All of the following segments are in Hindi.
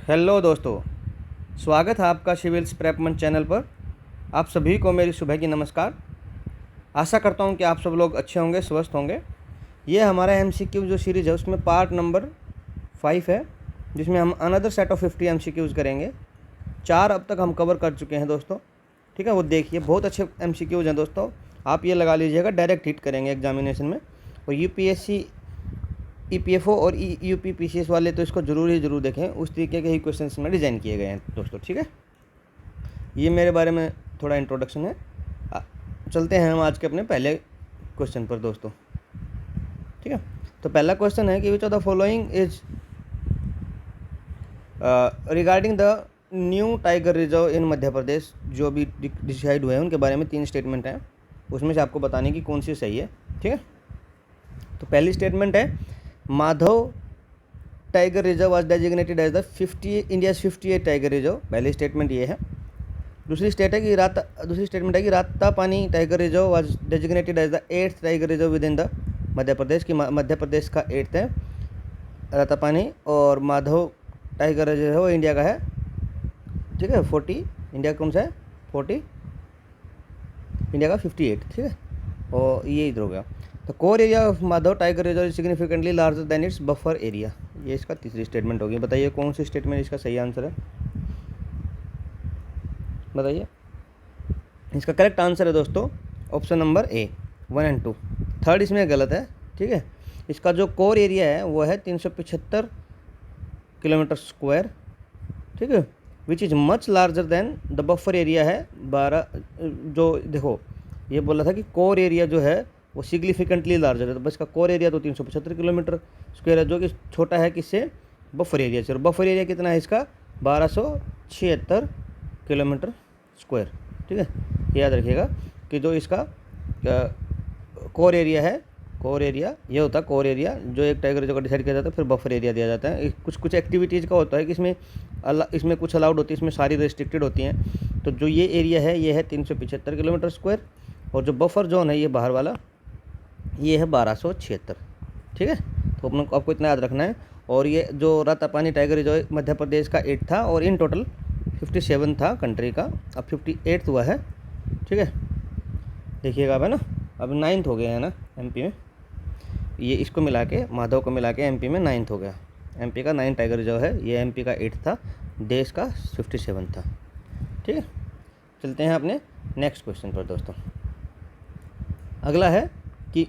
हेलो दोस्तों, स्वागत है आपका सिविल्स प्रेप मंच चैनल पर। आप सभी को मेरी सुबह की नमस्कार। आशा करता हूं कि आप सब लोग अच्छे होंगे, स्वस्थ होंगे। ये हमारा एमसीक्यू जो सीरीज़ है उसमें पार्ट नंबर 5 है, जिसमें हम अनदर सेट ऑफ 50 एमसीक्यूज़ करेंगे। 4 अब तक हम कवर कर चुके हैं दोस्तों, ठीक है। वो देखिए, बहुत अच्छे एमसीक्यूज़ हैं दोस्तों। आप ये लगा लीजिएगा, डायरेक्ट हिट करेंगे एग्जामिनेशन में। और यूपीएससी, ईपीएफओ और यूपीपीसीएस वाले तो इसको ज़रूर देखें। उस तरीके के ही क्वेश्चंस में डिज़ाइन किए गए हैं दोस्तों, ठीक है। ये मेरे बारे में थोड़ा इंट्रोडक्शन है। चलते हैं हम आज के अपने पहले क्वेश्चन पर दोस्तों, ठीक है। तो पहला क्वेश्चन है कि which of the following is regarding the new tiger reserve in Madhya Pradesh. जो भी डिसाइड हुए हैं उनके बारे में 3 स्टेटमेंट हैं, उसमें से आपको बताने की कौन सी सही है, ठीक है। तो पहली स्टेटमेंट है, Madhav tiger reserve was designated as the 58 tiger reserve. पहली स्टेटमेंट ये है। दूसरी स्टेटमेंट है कि Ratapani tiger reserve was designated as the 8th tiger reserve with in the Madhya Pradesh की मध्य प्रदेश का 8th है रातापानी, और माधव टाइगर रिजर्व इंडिया का है, ठीक है। 40 इंडिया का कौन सा है, 40 इंडिया का 58, ठीक है। और ये इधर हो गया। The core area of Madhav tiger reserve is significantly larger than it's buffer area. ये इसका तीसरी स्टेटमेंट होगी। बताइए कौन सी स्टेटमेंट इसका सही आंसर है, बताइए। इसका करेक्ट आंसर है दोस्तों ऑप्शन नंबर ए, 1 और 2। थर्ड इसमें गलत है, ठीक है। इसका जो कोर एरिया है वो है 375 किलोमीटर स्क्वायर, ठीक है, which is much larger than the buffer area है 12। जो देखो, ये बोला था कि कोर एरिया जो है वो सिग्निफिकेंटली लार्जर है, तो बस इसका कोर एरिया तो 375 किलोमीटर स्क्वायर है, जो कि छोटा है किससे, बफर एरिया से। और बफर एरिया कितना है इसका, 1276 किलोमीटर स्क्वायर, ठीक है। याद रखिएगा कि जो इसका कोर एरिया है, कोर एरिया ये होता है कोर एरिया, जो एक टाइगर रिजर्व का डिसाइड किया जाता है, फिर बफर एरिया दिया जाता है। कुछ एक्टिविटीज़ का होता है कि इसमें कुछ अलाउड होती है, इसमें सारी रेस्ट्रिक्टेड होती हैं। तो जो ये एरिया है ये है 375 किलोमीटर स्क्वायर, और जो बफर जोन है ये बाहर वाला ये है 1276, ठीक है। तो आपको इतना याद रखना है। और ये जो रातापानी टाइगर रिजर्व मध्य प्रदेश का 8 था, और इन टोटल 57 था कंट्री का, अब 58 हुआ है, ठीक है। देखिएगा अब, है ना, अब 9th हो गया है ना एमपी में। ये इसको मिला के, माधव को मिला के एमपी में 9th हो गया। एमपी का 9 टाइगर रिजर्व है, ये एमपी का 8 था, देश का 57 था, ठीक है। चलते हैं अपने नेक्स्ट क्वेश्चन पर दोस्तों। अगला है कि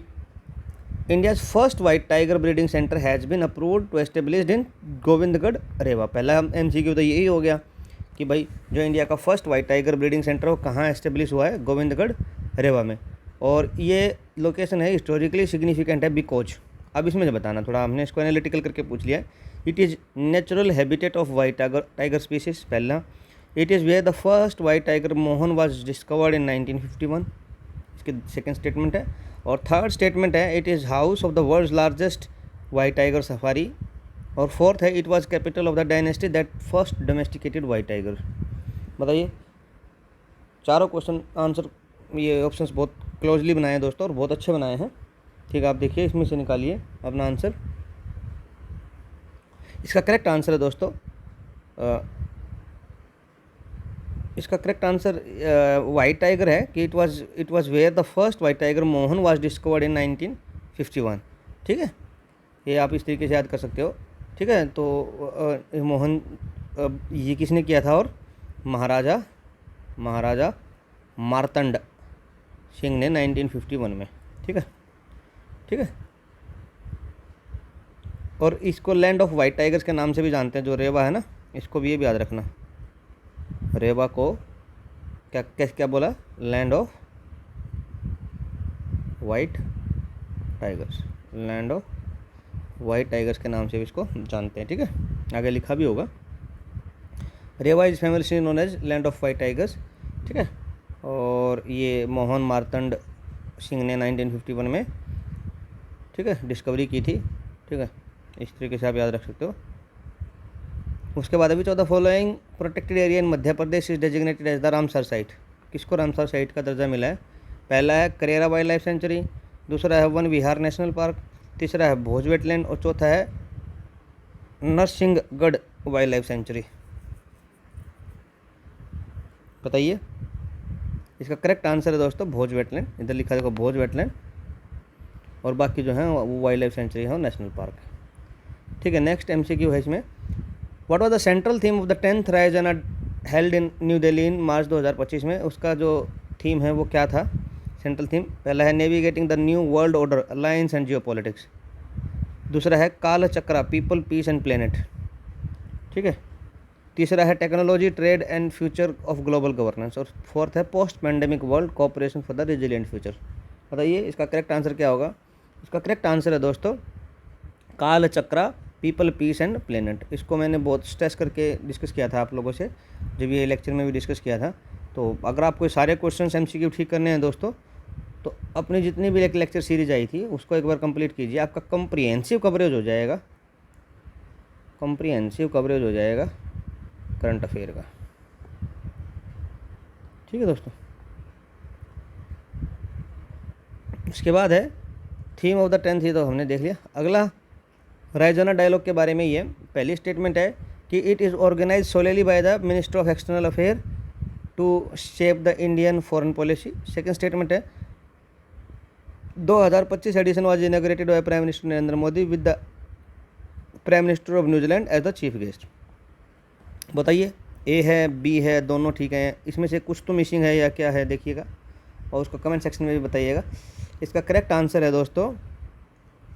India's first white tiger breeding centre has been approved to established in Govindgarh, Rewa. पहला एमसीक्यू तो यही हो गया कि भाई जो इंडिया का first white tiger breeding centre वो कहाँ एस्टेब्लिश हुआ है, गोविंदगढ़, रेवा में। और ये लोकेशन है हिस्टोरिकली सिग्निफिकेंट है बिकॉज, अब इसमें जो बताना थोड़ा हमने इसको एनालिटिकल करके पूछ लिया है। It is natural habitat of white tiger species, पहला। It is where the first white tiger Mohan was discovered in 1951, इसकी सेकेंड स्टेटमेंट है। और थर्ड स्टेटमेंट है, it is house of the world's largest white tiger safari. और फोर्थ है, it was capital of the dynasty that first domesticated white tiger. बताइए, चारों क्वेश्चन आंसर, ये ऑप्शंस बहुत क्लोजली बनाए हैं दोस्तों, और बहुत अच्छे बनाए हैं, ठीक है। आप देखिए, इसमें से निकालिए अपना आंसर। इसका करेक्ट आंसर है दोस्तों, इसका करेक्ट आंसर वाइट टाइगर है कि it was where the first white tiger Mohan was discovered in 1951, ठीक है। ये आप इस तरीके से याद कर सकते हो, ठीक है। तो मोहन ये किसने किया था, और महाराजा मार्तंड सिंह ने 1951 में, ठीक है, ठीक है। और इसको लैंड ऑफ वाइट टाइगर्स के नाम से भी जानते हैं, जो रेवा है ना, इसको भी ये भी याद रखना। रेवा को क्या बोला, land of white tigers, land of white tigers के नाम से भी इसको जानते हैं, ठीक है। आगे लिखा भी होगा, Rewa is famously known as land of white tigers, ठीक है। और ये मोहन मार्तंड सिंह ने 1951 में, ठीक है, डिस्कवरी की थी, ठीक है। इस तरीके से आप याद रख सकते हो। उसके बाद अभी 14 following protected area in Madhya Pradesh is designated as the Ramsar site. किसको रामसर साइट का दर्जा मिला है? पहला है करेरा वाइल्ड लाइफ सेंचुरी, दूसरा है वन विहार नेशनल पार्क, तीसरा है भोज वेटलैंड, और चौथा है नरसिंहगढ़ वाइल्ड लाइफ सेंचुरी? बताइए। इसका करेक्ट आंसर है दोस्तों भोज वेटलैंड। इधर लिखा देखो भोज वेटलैंड, और बाकी जो है वो वाइल्ड लाइफ सेंचुरी है और नेशनल पार्क है। ठीक है, नेक्स्ट एमसीक्यू है इसमें। What was the central theme of the 10th Raisina held in new Delhi in March 2025 में? उसका जो थीम है वो क्या था, सेंट्रल थीम? पहला है navigating the new world order, alliance and geopolitics. दूसरा है काल चक्रा, पीपल, पीस एंड प्लेनेट। ठीक है। तीसरा है technology, trade and future of global governance. और फोर्थ है post pandemic world cooperation for the resilient future. बताइए इसका करेक्ट आंसर क्या होगा? इसका करेक्ट आंसर है दोस्तों काल चक्रा, पीपल, पीस एंड प्लेनेट। इसको मैंने बहुत स्ट्रेस करके डिस्कस किया था आप लोगों से, जब ये लेक्चर में भी डिस्कस किया था। तो अगर आपको सारे क्वेश्चन एमसीक्यू ठीक करने हैं दोस्तों, तो अपनी जितनी भी एक लेक्चर सीरीज आई थी उसको एक बार कंप्लीट कीजिए, आपका कम्प्रिहेंसिव कवरेज हो जाएगा, कम्प्रिहेंसिव कवरेज हो जाएगा करंट अफेयर का। ठीक है दोस्तों। उसके बाद है थीम ऑफ द 10th, ये तो हमने देख लिया। अगला रायजाना डायलॉग के बारे में ये पहली स्टेटमेंट है कि it is organise solely by the minister of external affair to shape the Indian foreign policy. Second statement है 2025 edition was inaugurated by prime minister Narendra Modi with the prime minister of New Zealand as the chief guest. बताइए ए है, बी है, दोनों ठीक हैं, इसमें से कुछ तो मिसिंग है या क्या है देखिएगा, और उसको कमेंट सेक्शन में भी बताइएगा। इसका करेक्ट आंसर है दोस्तों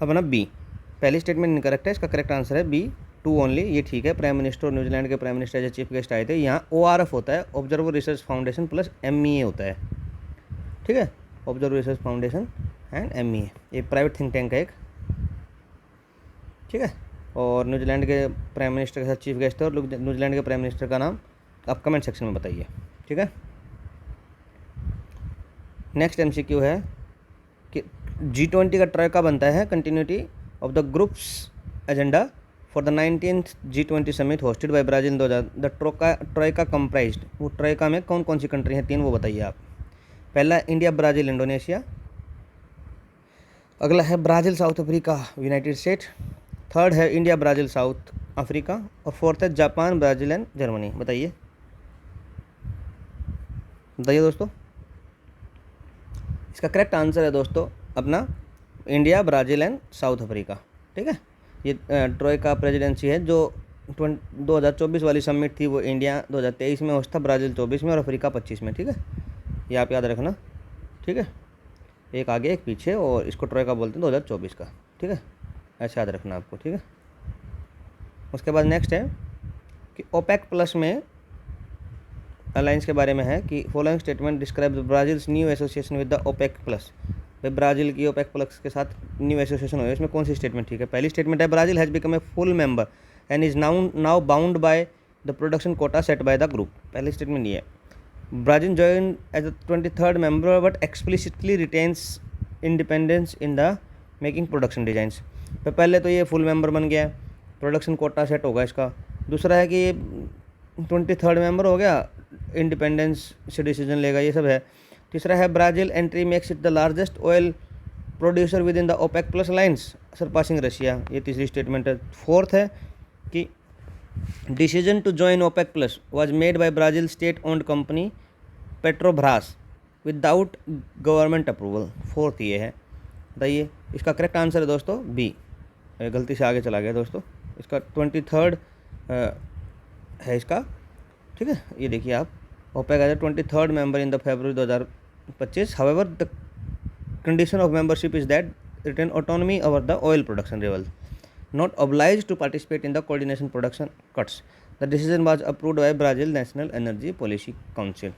अपना बी। पहली स्टेटमेंट इनकरेक्ट है, इसका करेक्ट आंसर है बी, 2 ओनली, ये ठीक है। प्राइम मिनिस्टर और न्यूजीलैंड के prime minister as chief guest आए थे। यहाँ ORF होता है, observer research foundation plus MEA होता है। ठीक है, observer research foundation and MEA, ये प्राइवेट थिंक टैंक है एक। ठीक है, और न्यूजीलैंड के प्राइम मिनिस्टर के साथ चीफ गेस्ट है, और न्यूजीलैंड के प्राइम मिनिस्टर का नाम आप कमेंट सेक्शन में बताइए। ठीक है। नेक्स्ट MCQ है कि G20 का ट्रॉयका बनता है continuity of the groups agenda for the 19th G20 summit hosted by Brazil 2000। The troika comprised, वो ट्रॉयका में कौन कौन सी कंट्री हैं 3, वो बताइए आप। पहला इंडिया, ब्राज़ील, इंडोनेशिया। अगला है Brazil, south Africa, United state. Third है इंडिया, ब्राज़ील, साउथ अफ्रीका। और फोर्थ है जापान, ब्राज़ील एंड जर्मनी। बताइए बताइए दोस्तों। इसका करेक्ट आंसर है दोस्तों अपना India, Brazil and south Africa. ठीक है, ये ट्रॉयका प्रेसिडेंसी है। जो 2024 वाली समिट थी वो इंडिया 2023 में होस्ट था, ब्राज़ील 24 में और अफ्रीका 25 में। ठीक है, ये आप याद रखना। ठीक है, एक आगे एक पीछे, और इसको ट्रॉयका बोलते हैं 2024 का। ठीक है, ऐसे याद रखना आपको। ठीक है। उसके बाद नेक्स्ट है कि OPEC प्लस में अलायंस के बारे में है कि following statement describe Brazil's new association with the OPEC plus. भाई ब्राज़ील की OPEC प्लस के साथ न्यू एसोसिएशन हो, इसमें कौन सी स्टेटमेंट ठीक है? पहली स्टेटमेंट है Brazil has become a full member and is now bound by the production quota set by the group. पहली स्टेटमेंट ये है। Brazil join as the 23rd member but explicitly retains independence in the making production designs. तो पहले तो ये फुल मेंबर बन गया, प्रोडक्शन कोटा सेट होगा इसका। दूसरा है कि ये 23rd मेंबर हो गया, इंडिपेंडेंस से डिसीजन लेगा, ये सब है। तीसरा है Brazil entry makes it the largest oil producer with in the OPEC plus alliance surpassing Russia, ये तीसरी स्टेटमेंट है। फोर्थ है कि decision to join OPEC plus was made by Brazil state owned company Petrobras without government approval. Fourth ये है। बताइए इसका करेक्ट आंसर है दोस्तों बी। गलती से आगे चला गया दोस्तों, इसका 23rd है इसका। ठीक है, ये देखिए आप, OPEC as 23rd member in the February 2025। However the condition of membership is that retain autonomy over the oil production level, not oblige to participate in the coordination production cuts. The decision was approved by Brazil national energy policy council.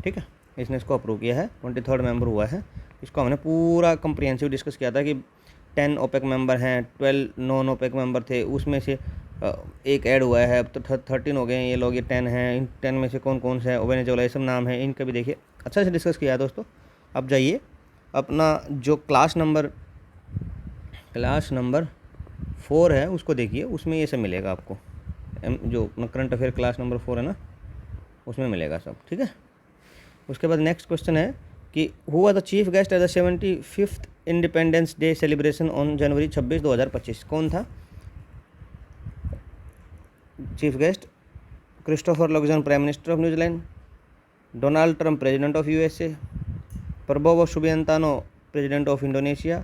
ठीक है, इसने इसको अप्रूव किया है, 23rd मेंबर हुआ है। इसको हमने पूरा कम्प्रिहेंसिव डिस्कस किया था कि 10 OPEC मेंबर हैं, 12 नॉन OPEC मेंबर थे, उसमें से एक ऐड हुआ है, अब तो 13 हो गए हैं ये लोग, ये 10 हैं। इन 10 में से कौन कौन से है, वेनेजुएला, ये सब नाम है, इनका भी देखिए अच्छा से डिस्कस किया है दोस्तों। अब जाइए अपना जो क्लास नंबर 4 है उसको देखिए, उसमें ये सब मिलेगा आपको। जो करंट अफेयर क्लास नंबर 4 है ना, उसमें मिलेगा सब। ठीक है। उसके बाद नेक्स्ट क्वेश्चन है कि who are the chief guest at the 75th independence day celebration on January 26, 2025। कौन था? Chief guest Christopher Luxon prime minister of New Zealand, Donald Trump president of USA, Prabowo Subianto president of Indonesia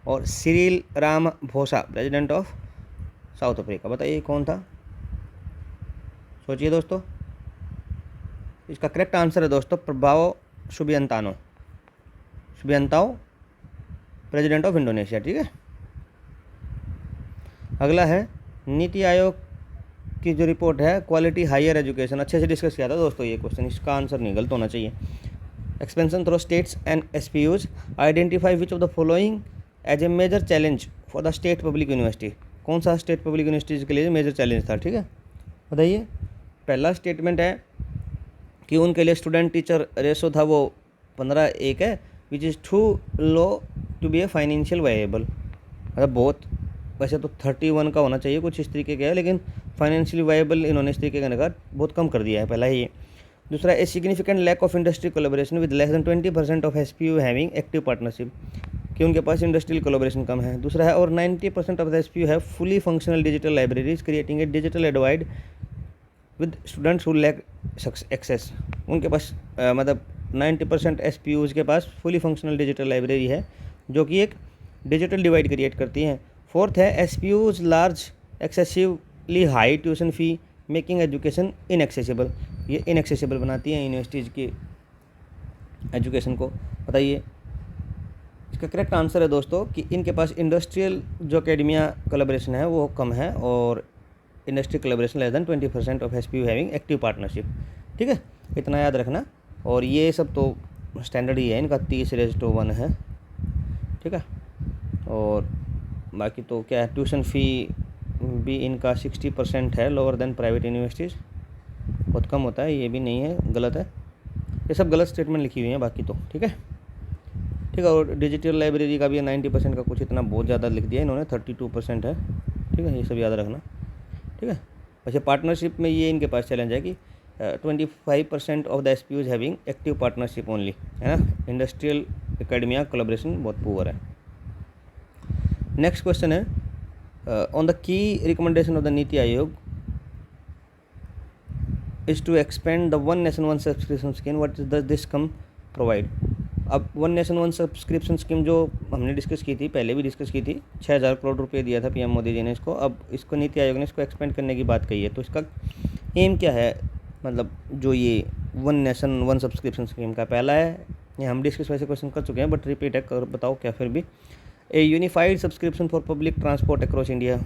और Cyril Ramaphosa president of South Africa. बताइए कौन था, सोचिए दोस्तों। इसका करेक्ट आंसर है दोस्तों Prabowo Subianto president of Indonesia. ठीक है, अगला है नीति आयोग की जो रिपोर्ट है क्वालिटी हायर एजुकेशन, अच्छे से डिस्कस किया था दोस्तों ये क्वेश्चन, इसका आंसर नहीं गलत होना चाहिए। Expansion through states and SPUs, identify which of the following as a major challenge for the state public university. कौन सा स्टेट पब्लिक यूनिवर्सिटीज़ के लिए मेजर चैलेंज था। ठीक है, बताइए। पहला स्टेटमेंट है कि उनके लिए स्टूडेंट टीचर रेशो था वो 15:1 है, which is too low to be a financial viable. मतलब बहुत, वैसे तो 31 का होना चाहिए, कुछ इस तरीके का है, लेकिन फाइनेंशियली वायेबल इन्होंने इस तरीके का बहुत कम कर दिया है, पहला ही ये। दूसरा, a significant lack of industry collaboration with less than 20% of SPU having active partnership, कि उनके पास इंडस्ट्रियल कोलैबोरेशन कम है। दूसरा है, और 90% of the SPU have fully functional digital libraries creating a digital divide with students who lack access. उनके पास मतलब 90% एसपीयूज़ के पास फुली फंक्शनल डिजिटल लाइब्रेरी है जो कि एक डिजिटल डिवाइड क्रिएट करती हैं। फोर्थ है, SPUs large excessively high tuition fee making education inaccessible, ये इनएक्सेसिबल बनाती हैं यूनिवर्सिटीज़ की एजुकेशन को। बताइए इसका करेक्ट आंसर है दोस्तों कि इनके पास इंडस्ट्रियल जो एकेडमिया कोलैबोरेशन है वो कम है, और industry collaboration less than 20% of SPU having active partnership. ठीक है, इतना याद रखना। और ये सब तो स्टैंडर्ड ही है इनका, 30:1 है। ठीक है, और बाकी तो क्या है, ट्यूशन फ़ी भी इनका 60% है, लोअर देन प्राइवेट यूनिवर्सिटीज़, बहुत कम होता है, ये भी नहीं है, गलत है। ये सब गलत स्टेटमेंट लिखी हुई हैं बाकी तो। ठीक है, ठीक है, और डिजिटल लाइब्रेरी का भी 90% का कुछ इतना बहुत ज़्यादा लिख दिया इन्होंने, 32% है। ठीक है, ये सब याद रखना। ठीक है, वैसे पार्टनरशिप में ये इनके पास चैलेंज है कि 25% of the SPUs having active partnership only, है ना। इंडस्ट्रियल एकेडमिया कोलैबोरेशन बहुत पुअर है। नेक्स्ट क्वेश्चन है, on the key recommendation of the NITI Aayog is to expand the one nation one subscription scheme, what does this come provide. अब one nation one subscription scheme जो हमने डिस्कस की थी, पहले भी डिस्कस की थी, 6,000 करोड़ रुपए दिया था पीएम मोदी जी ने इसको। अब इसको नीति आयोग ने इसको एक्सपेंड करने की बात कही है, तो इसका एम क्या है, मतलब जो ये one nation one subscription scheme का पहला है, ये हम डिस्कस वैसे क्वेश्चन कर चुके हैं बट रिपीट है, कर बताओ क्या फिर भी। A unified subscription for public transport across India,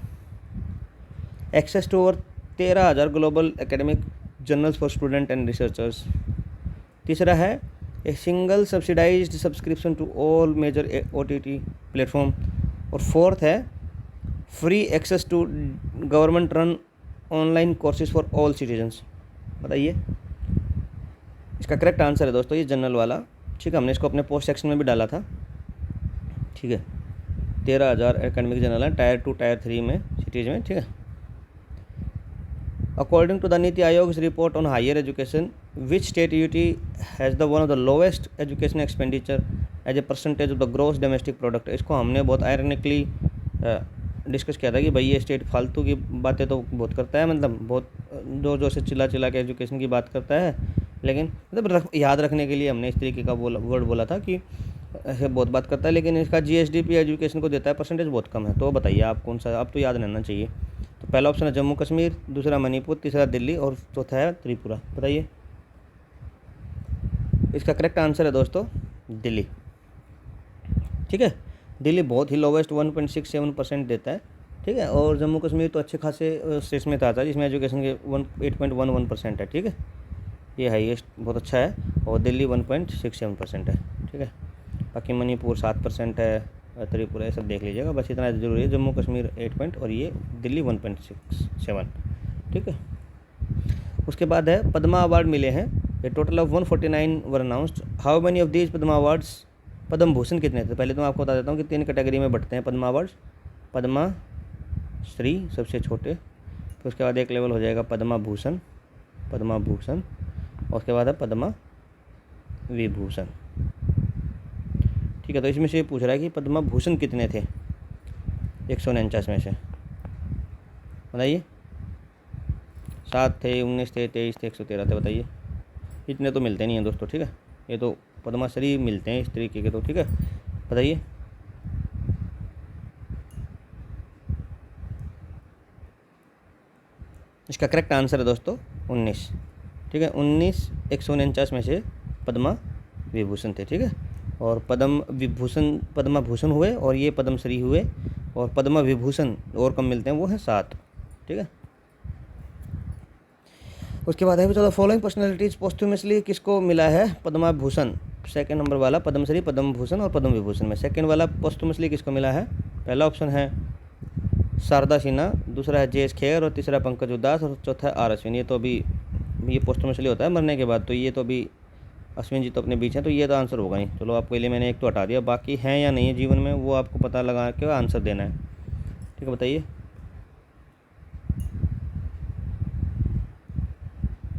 access to over 13,000 global academic journals for student and researchers. तीसरा है, a single subsidised subscription to all major OTT platform. और फोर्थ है, free access to government run online courses for all citizens. बताइए इसका करेक्ट आंसर है दोस्तों ये जनरल वाला। ठीक है, हमने इसको अपने पोस्ट सेक्शन में भी डाला था। ठीक है, 13,000 एकेडमिक जर्नल है टायर 2 टायर 3 में सिटीज़ में। ठीक है, according to the NITI Aayog's report on higher education, which state UT has the one of the lowest education expenditure as a percentage of the gross domestic product. इसको हमने बहुत आयरनिकली डिस्कस किया था कि भाई ये स्टेट फालतू की बातें तो बहुत करता है, मतलब बहुत जो से चिल्ला के एजुकेशन की बात करता है, लेकिन मतलब याद रखने के लिए हमने इस तरीके का वर्ड बोला था कि ऐसे बहुत बात करता है, लेकिन इसका GSDP एजुकेशन को देता है परसेंटेज बहुत कम है। तो बताइए आप कौन सा, आप तो याद रहना चाहिए। तो पहला ऑप्शन है जम्मू कश्मीर, दूसरा मणिपुर, तीसरा दिल्ली और चौथा है त्रिपुरा। बताइए इसका करेक्ट आंसर है दोस्तों दिल्ली। ठीक है, दिल्ली बहुत ही लोवेस्ट 1.67% देता है। ठीक है, और जम्मू कश्मीर तो अच्छे खासे स्टेट्स में था जिसमें एजुकेशन के 8.11% है। ठीक है, ये हाईएस्ट बहुत अच्छा है, और दिल्ली 1.67% है। ठीक है, बाकी मणिपुर 7% है, त्रिपुरा ये सब देख लीजिएगा, बस इतना ज़रूरी है। जम्मू कश्मीर 8 और ये दिल्ली 1.67। ठीक है, उसके बाद है पद्मा अवार्ड मिले हैं, a total of 149 were announced, how many of these Padma awards, Padma Bhushan कितने थे। पहले तो मैं आपको बता देता हूँ कि 3 कैटेगरी में बढ़ते हैं पद्मा अवार्ड्स, पद्मा श्री सबसे छोटे, फिर उसके बाद एक लेवल हो जाएगा पद्मा भूषण, और उसके बाद है पद्मा विभूषण। ठीक है, तो इसमें से ये पूछ रहा है कि पद्मा भूषण कितने थे 149 में से, बताइए। 7 थे, 19 थे, 23 थे, 113 थे। बताइए, इतने तो मिलते नहीं हैं दोस्तों, ठीक है। ये तो पद्मश्री मिलते हैं इस तरीके के, तो ठीक है। बताइए, इसका करेक्ट आंसर है दोस्तों 19, ठीक है। 19 149 में से पद्मा विभूषण थे, ठीक है। और पद्म विभूषण, पद्मा भूषण हुए और ये पद्मश्री हुए, और पद्मा विभूषण और कम मिलते हैं, वो हैं 7, ठीक है। उसके बाद है चलो, फॉलोइंग पर्सनैलिटीज पोस्ट्यूमसली किसको मिला है पद्मा भूषण। सेकंड नंबर वाला पद्मश्री, पद्म भूषण और पद्म विभूषण में सेकंड वाला पोस्ट्यूमसली किसको मिला है। पहला ऑप्शन है शारदा सिन्हा, दूसरा है जे.एस. खेर और तीसरा पंकज उदास और चौथा है आर अश्विन। ये तो अभी ये पोस्ट्यूमसली होता है मरने के बाद, तो ये तो अभी अश्विन जी तो अपने बीच हैं, तो ये तो आंसर होगा नहीं। चलो आपके लिए मैंने एक तो हटा दिया, बाकी हैं या नहीं है जीवन में वो आपको पता लगा के आंसर देना है, ठीक है। बताइए,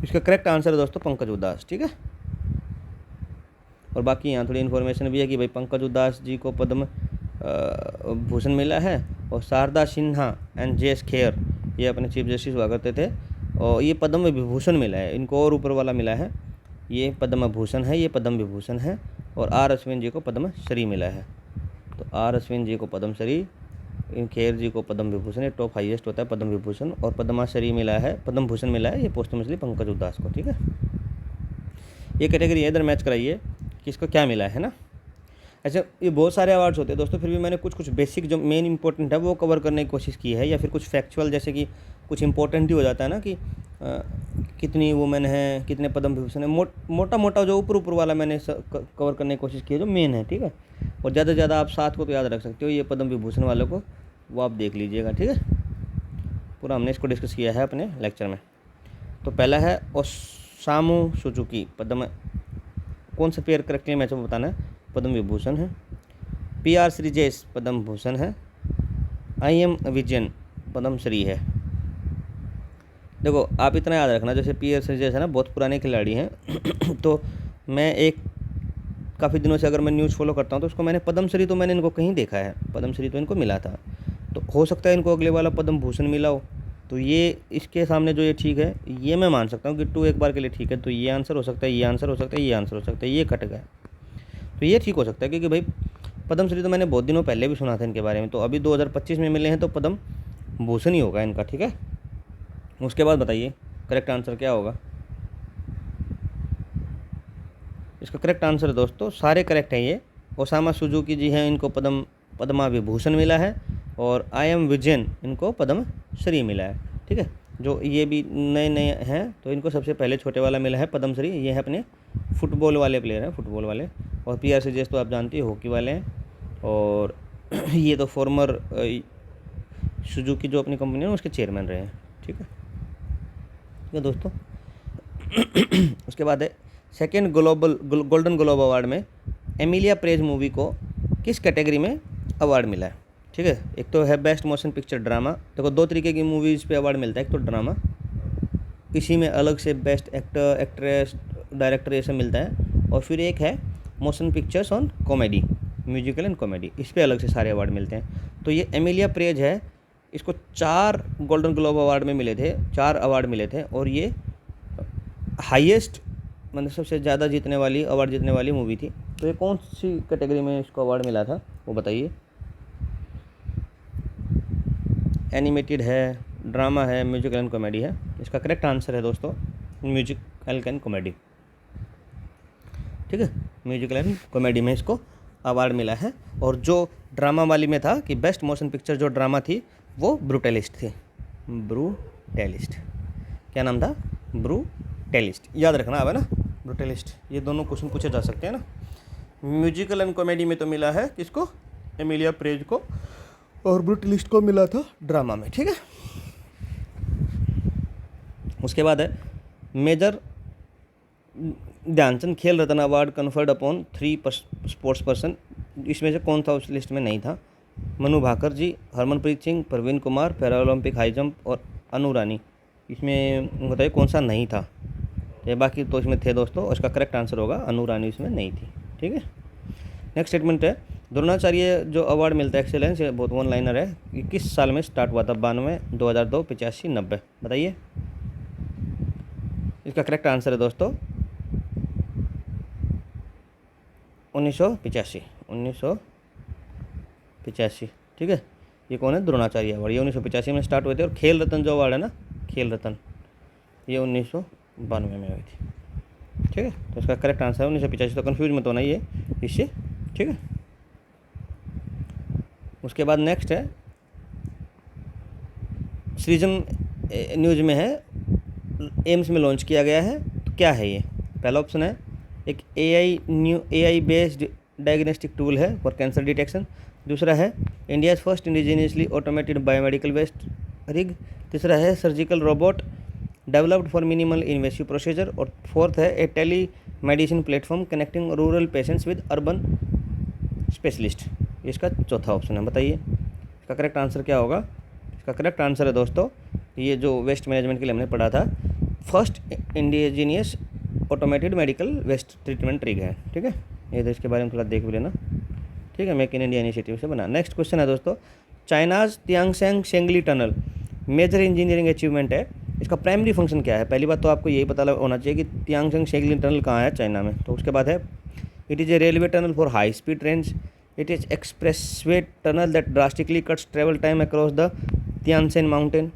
इसका करेक्ट आंसर है दोस्तों पंकज उदास, ठीक है। और बाकी यहाँ थोड़ी इन्फॉर्मेशन भी है कि भाई पंकज उदास जी को पद्म भूषण मिला है, और शारदा सिन्हा एंड जे.एस. खेर ये अपने चीफ जस्टिस हुआ करते थे, और ये पद्म विभूषण मिला है इनको, और ऊपर वाला मिला है ये पद्म भूषण है, ये पद्म विभूषण है। और आर अश्विन जी को पद्म श्री मिला है, तो आर अश्विन जी को पद्म श्री, इन खेर जी को पद्म विभूषण, ये टॉप हाईएस्ट होता है पद्म विभूषण, और पद्मश्री मिला है, पद्म भूषण मिला है ये पोस्टमसली पंकज उदास को, ठीक है। ये कैटेगरी है, इधर मैच कराइए किसको क्या मिला है ना। ऐसे ये बहुत सारे अवार्ड्स होते हैं दोस्तों, फिर भी मैंने कुछ कुछ बेसिक जो मेन इंपॉर्टेंट है वो कवर करने की कोशिश की है, या फिर कुछ फैक्चुअल जैसे कि कुछ इंपॉर्टेंट ही हो जाता है ना कि कितनी वुमेन है, कितने पद्म विभूषण है, मोटा मोटा जो ऊपर वाला मैंने कवर करने की कोशिश की है जो मेन है, ठीक है। और ज़्यादा से ज़्यादा आप 7 को तो याद रख सकते हो, ये पद्म विभूषण वालों को वो आप देख लीजिएगा, ठीक है। पूरा हमने इसको डिस्कस किया है अपने लेक्चर में। तो पहला है ओसामू सुजुकी, पद्म, कौन सा पेयर करेक्टली मैच में बताना है, पद्म विभूषण है। पी.आर. श्रीजेश पद्म भूषण है। आई.एम. विजयन पद्मश्री है। देखो आप इतना याद रखना, जैसे पी.आर. श्रीजेश है ना, बहुत पुराने खिलाड़ी हैं तो मैं एक काफ़ी दिनों से अगर मैं न्यूज़ फॉलो करता हूँ तो उसको मैंने पद्मश्री तो मैंने इनको कहीं देखा है, पद्मश्री तो इनको मिला था, तो हो सकता है इनको अगले वाला पद्म भूषण मिला हो, तो ये इसके सामने जो ये ठीक है ये मैं मान सकता हूँ कि 2 एक बार के लिए ठीक है, तो ये आंसर हो सकता है, ये आंसर हो सकता है, ये आंसर हो सकता है, ये कट गया, तो ये ठीक हो सकता है क्योंकि भाई पद्मश्री तो मैंने बहुत दिनों पहले भी सुना था इनके बारे में, तो अभी 2025 में मिले हैं तो पद्म भूषण ही होगा इनका, ठीक है। उसके बाद बताइए करेक्ट आंसर क्या होगा। इसका करेक्ट आंसर है दोस्तों, सारे करेक्ट हैं ये। ओसामा सुजुकी जी हैं, इनको पद्मा विभूषण मिला है, और आई.एम. विजयन इनको पद्म श्री मिला है, ठीक है। जो ये भी नए नए हैं तो इनको सबसे पहले छोटे वाला मिला है पद्मश्री, ये है अपने फुटबॉल वाले प्लेयर हैं, फुटबॉल वाले। और पी.आर. श्रीजेश तो आप जानते हो हॉकी वाले हैं, और ये तो फॉर्मर सुजुकी जो अपनी कंपनी है उसके चेयरमैन रहे हैं, ठीक है दोस्तों। उसके बाद है सेकेंड गोल्डन ग्लोब अवार्ड में एमिलिया प्रेज मूवी को किस कैटेगरी में अवार्ड मिला है, ठीक है। एक तो है बेस्ट मोशन पिक्चर ड्रामा, देखो 2 तरीके की मूवीज़ पे अवार्ड मिलता है, एक तो ड्रामा, इसी में अलग से बेस्ट एक्टर, एक्ट्रेस, डायरेक्टर ये सब मिलता है, और फिर एक है motion pictures on comedy, musical and comedy, इस पे अलग से सारे अवार्ड मिलते हैं। तो ये एमिलिया प्रेज है, इसको 4 गोल्डन ग्लोब अवार्ड में मिले थे, 4 अवार्ड मिले थे, और ये हाईएस्ट मतलब सबसे ज़्यादा अवार्ड जीतने वाली मूवी थी। तो ये कौन सी कैटेगरी में इसको अवार्ड मिला था वो बताइए। एनिमेटेड है, ड्रामा है, म्यूजिकल एंड कॉमेडी है। इसका करेक्ट आंसर है दोस्तों म्यूजिकल एंड कॉमेडी, ठीक है। म्यूजिकल एंड कॉमेडी में इसको अवार्ड मिला है। और जो ड्रामा वाली में था कि बेस्ट मोशन पिक्चर जो ड्रामा थी वो ब्रूटेलिस्ट थी, ब्रूटेलिस्ट, क्या नाम था, ब्रूटेलिस्ट, याद रखना अब है ना, ब्रूटेलिस्ट। ये दोनों क्वेश्चन पूछे जा सकते हैं ना। म्यूजिकल एंड कॉमेडी में तो मिला है किसको, एमिलिया प्रेज को, और ब्रूटेलिस्ट को मिला था ड्रामा में, ठीक है। उसके बाद है major Dhyan Chand Khel Ratna award conferred upon 3 sports person, इसमें से कौन था उस लिस्ट में नहीं था। Manu Bhaker ji, Harmanpreet Singh, Praveen Kumar, para Olympic high jump और अनु रानी, इसमें बताइए कौन सा नहीं था। ये बाकी तो इसमें थे दोस्तों, और इसका करेक्ट आंसर होगा अनु रानी इसमें नहीं थी, ठीक है। नेक्स्ट स्टेटमेंट है द्रोणाचार्य जो अवार्ड मिलता है एक्सेलेंस, ये बहुत वन लाइनर है, कि किस साल में स्टार्ट हुआ था, 92, 2002, 85, 90, बताइए। इसका करेक्ट आंसर है दोस्तों 1985। 1985, ठीक है। ये कौन है? द्रोणाचार्य अवार्ड। ये 1985 में स्टार्ट हुए थे। और खेल रत्न जो अवार्ड है ना, खेल रत्न, ये 1992 में हुई थी, ठीक है। तो इसका करेक्ट आंसर है 1985। तो कन्फ्यूज मत होना ये इससे, ठीक है। उसके बाद नेक्स्ट है सृजन न्यूज़ में है, एम्स में लॉन्च किया गया है। तो क्या है ये? पहला ऑप्शन है एक AI बेस्ड डायग्नोस्टिक टूल है फॉर कैंसर डिटेक्शन। दूसरा है India's first indigenously automated biomedical waste rig. तीसरा है surgical robot developed for minimal invasive procedure. और फोर्थ है a telemedicine platform connecting rural patients with urban specialist. इसका चौथा ऑप्शन है। बताइए इसका करेक्ट आंसर क्या होगा? इसका करेक्ट आंसर है दोस्तों, ये जो वेस्ट मैनेजमेंट के लिए हमने पढ़ा था, first indigenous automated medical waste treatment rig है, ठीक है। ये तो इसके बारे में थोड़ा देख भी लेना, ठीक है। मेक इन इंडिया इनिशिएटिव से बना। नेक्स्ट क्वेश्चन है दोस्तों, China's Tianshan Shengli tunnel major engineering achievement है। इसका प्राइमरी फंक्शन क्या है? पहली बात तो आपको यही पता होना चाहिए कि तियांगशेंग शेंगली टनल कहाँ है, चाइना में। तो उसके बाद है it is a railway tunnel for high speed trains. It is expressway tunnel that drastically cuts travel time across the Tianshan mountain.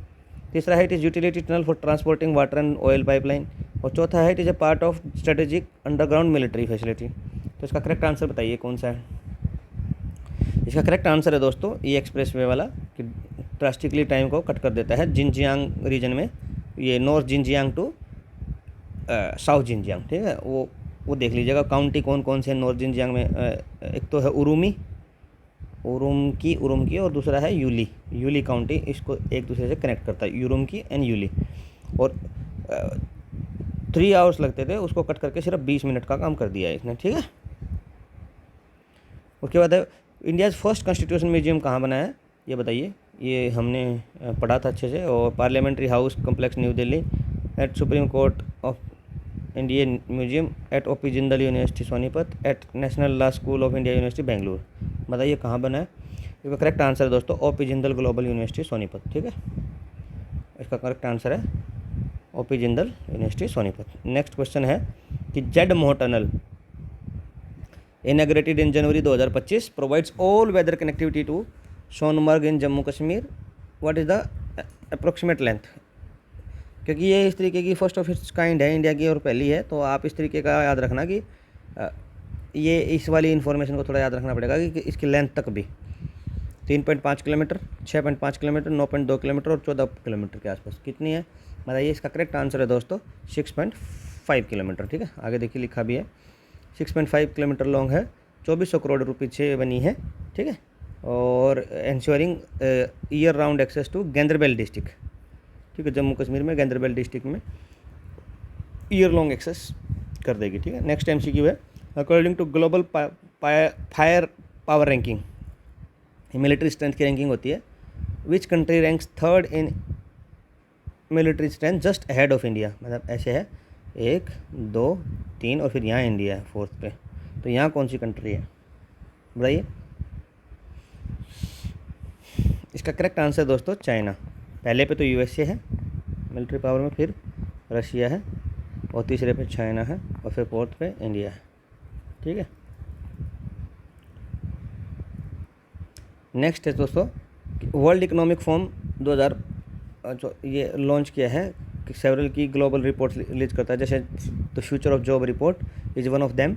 तीसरा है it is utility tunnel for transporting water and oil pipeline. और चौथा है it is a part of strategic underground military facility. तो इसका करेक्ट आंसर बताइए कौन सा है? इसका करेक्ट आंसर है दोस्तों ये एक्सप्रेसवे वाला, कि ड्रास्टिकली टाइम को कट कर देता है जिनजियांग रीजन में, ये north Xinjiang to south Xinjiang, ठीक है। वो देख लीजिएगा काउंटी कौन कौन से नॉर्थ जिनजियांग में। एक तो है उरुमकी और दूसरा है यूली काउंटी। इसको एक दूसरे से कनेक्ट करता है, उरुमकी एंड यूली। और 3 आवर्स लगते थे, उसको कट करके सिर्फ 20 मिनट का काम कर दिया है इसने, ठीक है। उसके बाद है इंडियाज़ फर्स्ट कॉन्स्टिट्यूशन म्यूजियम कहाँ बना है, ये बताइए। ये हमने पढ़ा था अच्छे से। और parliamentary house complex New Delhi, at supreme court of Indian museum, at OP Jindal university Sonipat, at national law school of India university Bengaluru. बताइए कहाँ बना है? इसका करेक्ट आंसर है दोस्तों OP Jindal global university Sonipat, ठीक है। इसका करेक्ट आंसर है OP Jindal university Sonipat. Next question है कि Z Morh tunnel inaugurated in January 2025 provides all weather connectivity to Sonamarg in Jammu Kashmir. What is the approximate length? क्योंकि ये इस तरीके की फर्स्ट ऑफ इट्स काइंड है इंडिया की और पहली है, तो आप इस तरीके का याद रखना कि ये इस वाली इन्फॉर्मेशन को थोड़ा याद रखना पड़ेगा कि इसकी लेंथ तक भी 3.5 किलोमीटर, 6.5 किलोमीटर, 9.2 किलोमीटर और 14 किलोमीटर के आसपास कितनी है? बताइए। इसका करेक्ट आंसर है दोस्तों 6.5 किलोमीटर, ठीक है। आगे देखिए लिखा भी है 6.5 किलोमीटर लॉन्ग है, 2400 करोड़ रुपये से बनी है, ठीक है। और ensuring year round access to Ganderbal district, ठीक है। जम्मू कश्मीर में गैंदरबैल डिस्ट्रिक्ट में ईयर लॉन्ग एक्सेस कर देगी, ठीक है। नेक्स्ट MCQ है, according to global fire power ranking, military strength की रैंकिंग होती है, which country ranks third in military strength just ahead of India. मतलब ऐसे है 1, 2, 3 और फिर यहाँ इंडिया है 4th पे। तो यहाँ कौन सी कंट्री है बताइए? इसका करेक्ट आंसर दोस्तों चाइना। पहले पे तो USA है मिलिट्री पावर में, फिर रशिया है और तीसरे पे चाइना है और फिर 4th पे इंडिया है, ठीक है। नेक्स्ट है दोस्तों वर्ल्ड इकोनॉमिक फोरम 2000 जो ये लॉन्च किया है कि सेवरल की ग्लोबल रिपोर्ट रिलीज करता है, जैसे the future of job report is one of them.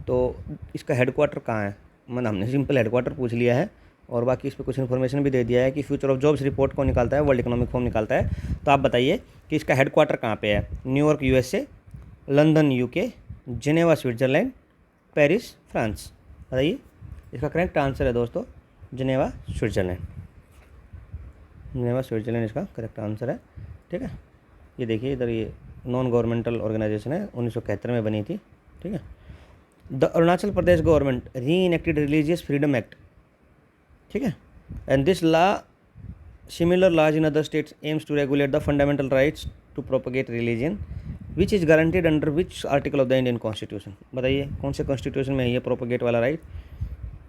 तो इसका हेडक्वार्टर कहाँ है? मतलब हमने सिंपल हेडक्वार्टर पूछ लिया है और बाकी इस पर कुछ इन्फॉर्मेशन भी दे दिया है कि फ्यूचर ऑफ जॉब्स रिपोर्ट कौन निकालता है, वर्ल्ड इकोनॉमिक फोरम निकालता है। तो आप बताइए कि इसका हेडक्वार्टर कहाँ पे है? New York USA, London UK, Geneva Switzerland, Paris France. बताइए। इसका करेक्ट आंसर है दोस्तों जिनेवा स्विट्ज़रलैंड। जिनेवा स्विट्ज़रलैंड इसका करेक्ट आंसर है, ठीक है। ये देखिए इधर ये नॉन गवर्नमेंटल ऑर्गेनाइजेशन है, 1971 में बनी थी, ठीक है। The Arunachal Pradesh government reenacted religious freedom act, ठीक है। And this law similar laws in other states aims to regulate the fundamental rights to propagate religion which is guaranteed under which article of the Indian constitution. बताइए कौन से कॉन्स्टिट्यूशन में है ये प्रोपगेट वाला राइट?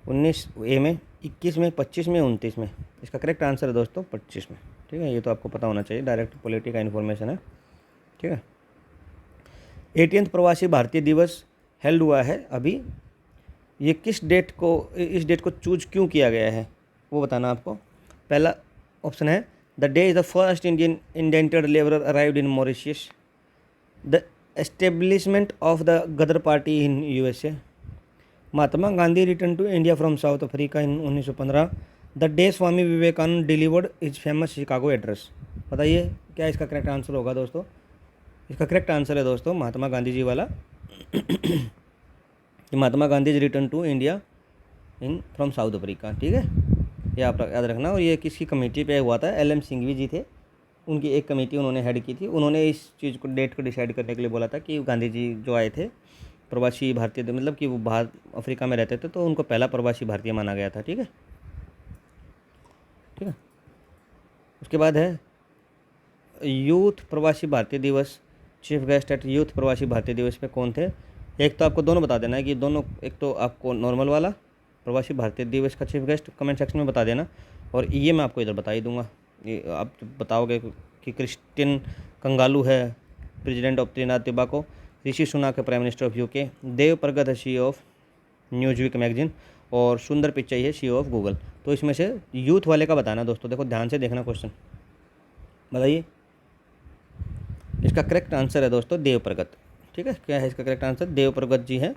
19A में, 21 में, 25 में, 29 में। इसका करेक्ट आंसर है दोस्तों 25 में, ठीक है। ये तो आपको पता होना चाहिए, डायरेक्ट पॉलिटी का इन्फॉर्मेशन है, ठीक है। 80th प्रवासी भारतीय दिवस हेल्ड हुआ है अभी। ये किस डेट को, इस डेट को चूज क्यों किया गया है वो बताना आपको। पहला ऑप्शन है the day is the first Indian indented labourer arrived in Mauritius, the establishment of the Gadar party in USA, Mahatma Gandhi return to India from South Africa in 1915, the day Swami Vivekananda delivered his famous Chicago address. बताइए क्या इसका करेक्ट आंसर होगा दोस्तों। इसका करेक्ट आंसर है दोस्तों महात्मा गांधी जी वाला। Mahatma Gandhi return to India in from South Africa, ठीक है, ये आप याद रखना। और ये किसकी कमेटी पे हुआ था, LM सिंघवी जी थे, उनकी एक कमेटी उन्होंने हेड की थी। उन्होंने इस चीज़ को, डेट को डिसाइड करने के लिए बोला था कि गांधी जी जो आए थे प्रवासी भारतीय, मतलब कि वो बाहर अफ्रीका में रहते थे, तो उनको पहला प्रवासी भारतीय माना गया था, ठीक है, ठीक है। उसके बाद है यूथ प्रवासी भारतीय दिवस, चीफ गेस्ट एट यूथ प्रवासी भारतीय दिवस पे कौन थे। एक तो आपको दोनों बता देना है कि दोनों, एक तो आपको नॉर्मल वाला प्रवासी भारतीय दिवस का चीफ गेस्ट कमेंट सेक्शन में बता देना, और ये मैं आपको इधर बता ही दूंगा। ये आप बताओगे कि क्रिस्टियन कंगालू है प्रेसिडेंट ऑफ त्रिनाद टोबैगो, ऋषि सुनाक है प्राइम मिनिस्टर ऑफ यूके, देव प्रगत है CEO ऑफ न्यूज़वीक मैगजीन, और सुंदर पिचाई है CEO ऑफ गूगल। तो इसमें से यूथ वाले का बताना दोस्तों। देखो ध्यान से देखना क्वेश्चन, बताइए। इसका करेक्ट आंसर है दोस्तों देव प्रगत, ठीक है। क्या है इसका करेक्ट आंसर, देव प्रगत जी हैं,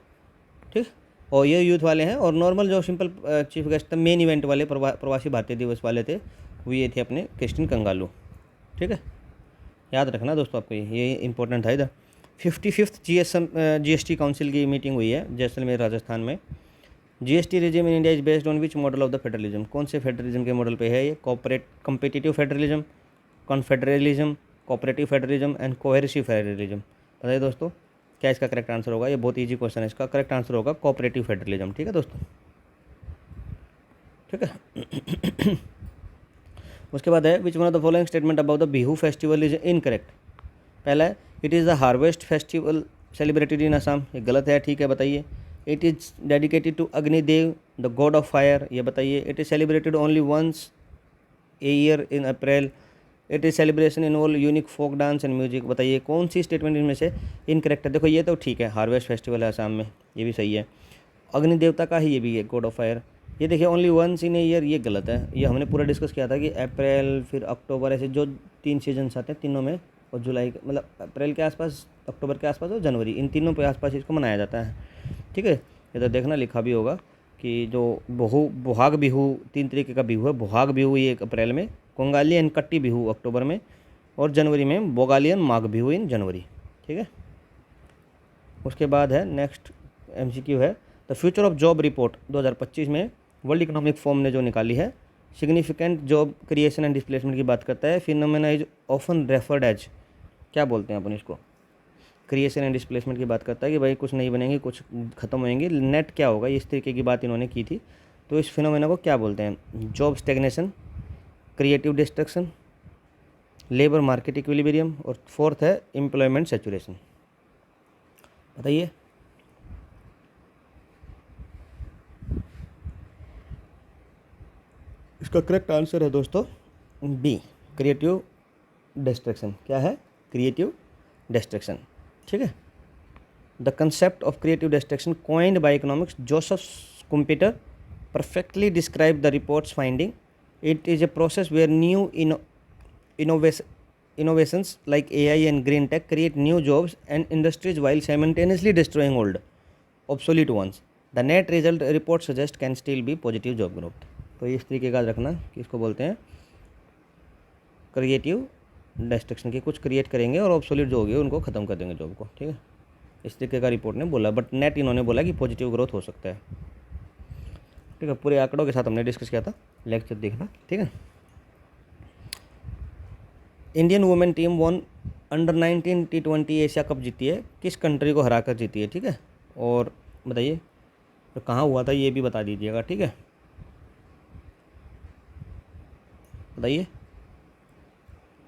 ठीक। और ये यूथ वाले हैं। और नॉर्मल जो सिंपल चीफ गेस्ट थे, मेन इवेंट वाले प्रवासी भारतीय दिवस वाले थे, वो ये थे अपने क्रिस्टियन कंगालू, ठीक है, याद रखना दोस्तों आपको, ये इंपॉर्टेंट था इधर। 55th GST काउंसिल की मीटिंग हुई है जैसलमेर राजस्थान में। GST regime in India is based on which model of the federalism, कौन से फेडरलिज्म के मॉडल पे है ये। Competitive federalism, confederalism, cooperative federalism and coercive federalism. बताइए दोस्तों क्या इसका करेक्ट आंसर होगा। ये बहुत ईजी क्वेश्चन है, इसका करेक्ट आंसर होगा कोऑपरेटिव फेडरलिज्म, ठीक है दोस्तों, ठीक है। उसके बाद है which one of the following statement about the Bihu festival is incorrect. पहला है it is the harvest festival celebrated in Assam, ये गलत है, ठीक है, बताइए। It is dedicated to Agnidev the god of fire, ये बताइए। It is celebrated only once a year in April, it is celebration involve unique folk dance and music. बताइए कौन सी स्टेटमेंट इनमें से इनकरेक्ट है। देखो ये तो ठीक है, हार्वेस्ट फेस्टिवल है असम में, ये भी सही है। अग्नि देवता का ही ये भी है, गॉड ऑफ फायर। ये देखिए only once in a year, ये गलत है। ये हमने पूरा डिस्कस किया था कि अप्रैल फिर अक्टूबर, ऐसे जो 3 सीजन्स आते हैं तीनों में, और जुलाई मतलब अप्रैल के आसपास, अक्टूबर के आसपास और जनवरी, इन तीनों के आसपास इसको मनाया जाता है, ठीक है। इधर देखना लिखा भी होगा कि जो बोहाग बिहू, 3 तरीके का बिहू है। बोहाग बिहू ये अप्रैल में, कोंगाली एंड कट्टी बिहू अक्टूबर में, और जनवरी में बोगाली एंड माघ बिहू इन जनवरी, ठीक है। उसके बाद है नेक्स्ट MCQ है the future of job report 2025 में वर्ल्ड इकोनॉमिक फोरम ने जो निकाली है, significant job creation and displacement की बात करता है। Phenomena is often referred as, क्या बोलते हैं अपन इसको, क्रिएशन एंड डिस्प्लेसमेंट की बात करता है कि भाई कुछ नहीं बनेंगे, कुछ खत्म होएंगे, नेट क्या होगा, इस तरीके की बात इन्होंने की थी। तो इस फिनोमेना को क्या बोलते हैं, job stagnation, creative destruction, labour market equilibrium, और फोर्थ है एम्प्लॉयमेंट सैचुरेशन। बताइए। इसका करेक्ट आंसर है दोस्तों B, क्रिएटिव डिस्ट्रक्शन। क्या है, क्रिएटिव डिस्ट्रक्शन, ठीक है। The concept of creative destruction coined by economics Joseph Schumpeter perfectly describe the report's finding. It is a process where new innovations like AI and green tech create new jobs and industries while simultaneously destroying old, obsolete ones. The net result report suggest can still be positive job growth. तो इस तरीके का रखना कि इसको बोलते हैं क्रिएटिव डिस्ट्रक्शन, की कुछ क्रिएट करेंगे और ऑब्सोलीट जो होगी उनको ख़त्म कर देंगे जॉब को, ठीक है। इस तरीके का रिपोर्ट ने बोला, बट नेट इन्होंने बोला कि पॉजिटिव ग्रोथ हो सकता है, ठीक है। पूरे आंकड़ों के साथ हमने डिस्कस किया था, लेक्चर देखना, ठीक है। Indian women team one under 19 T20 Asia cup जीती है, किस कंट्री को हरा कर जीती है, ठीक है। और बताइए तो कहाँ हुआ था ये भी बता दीजिएगा, ठीक है, बताइए।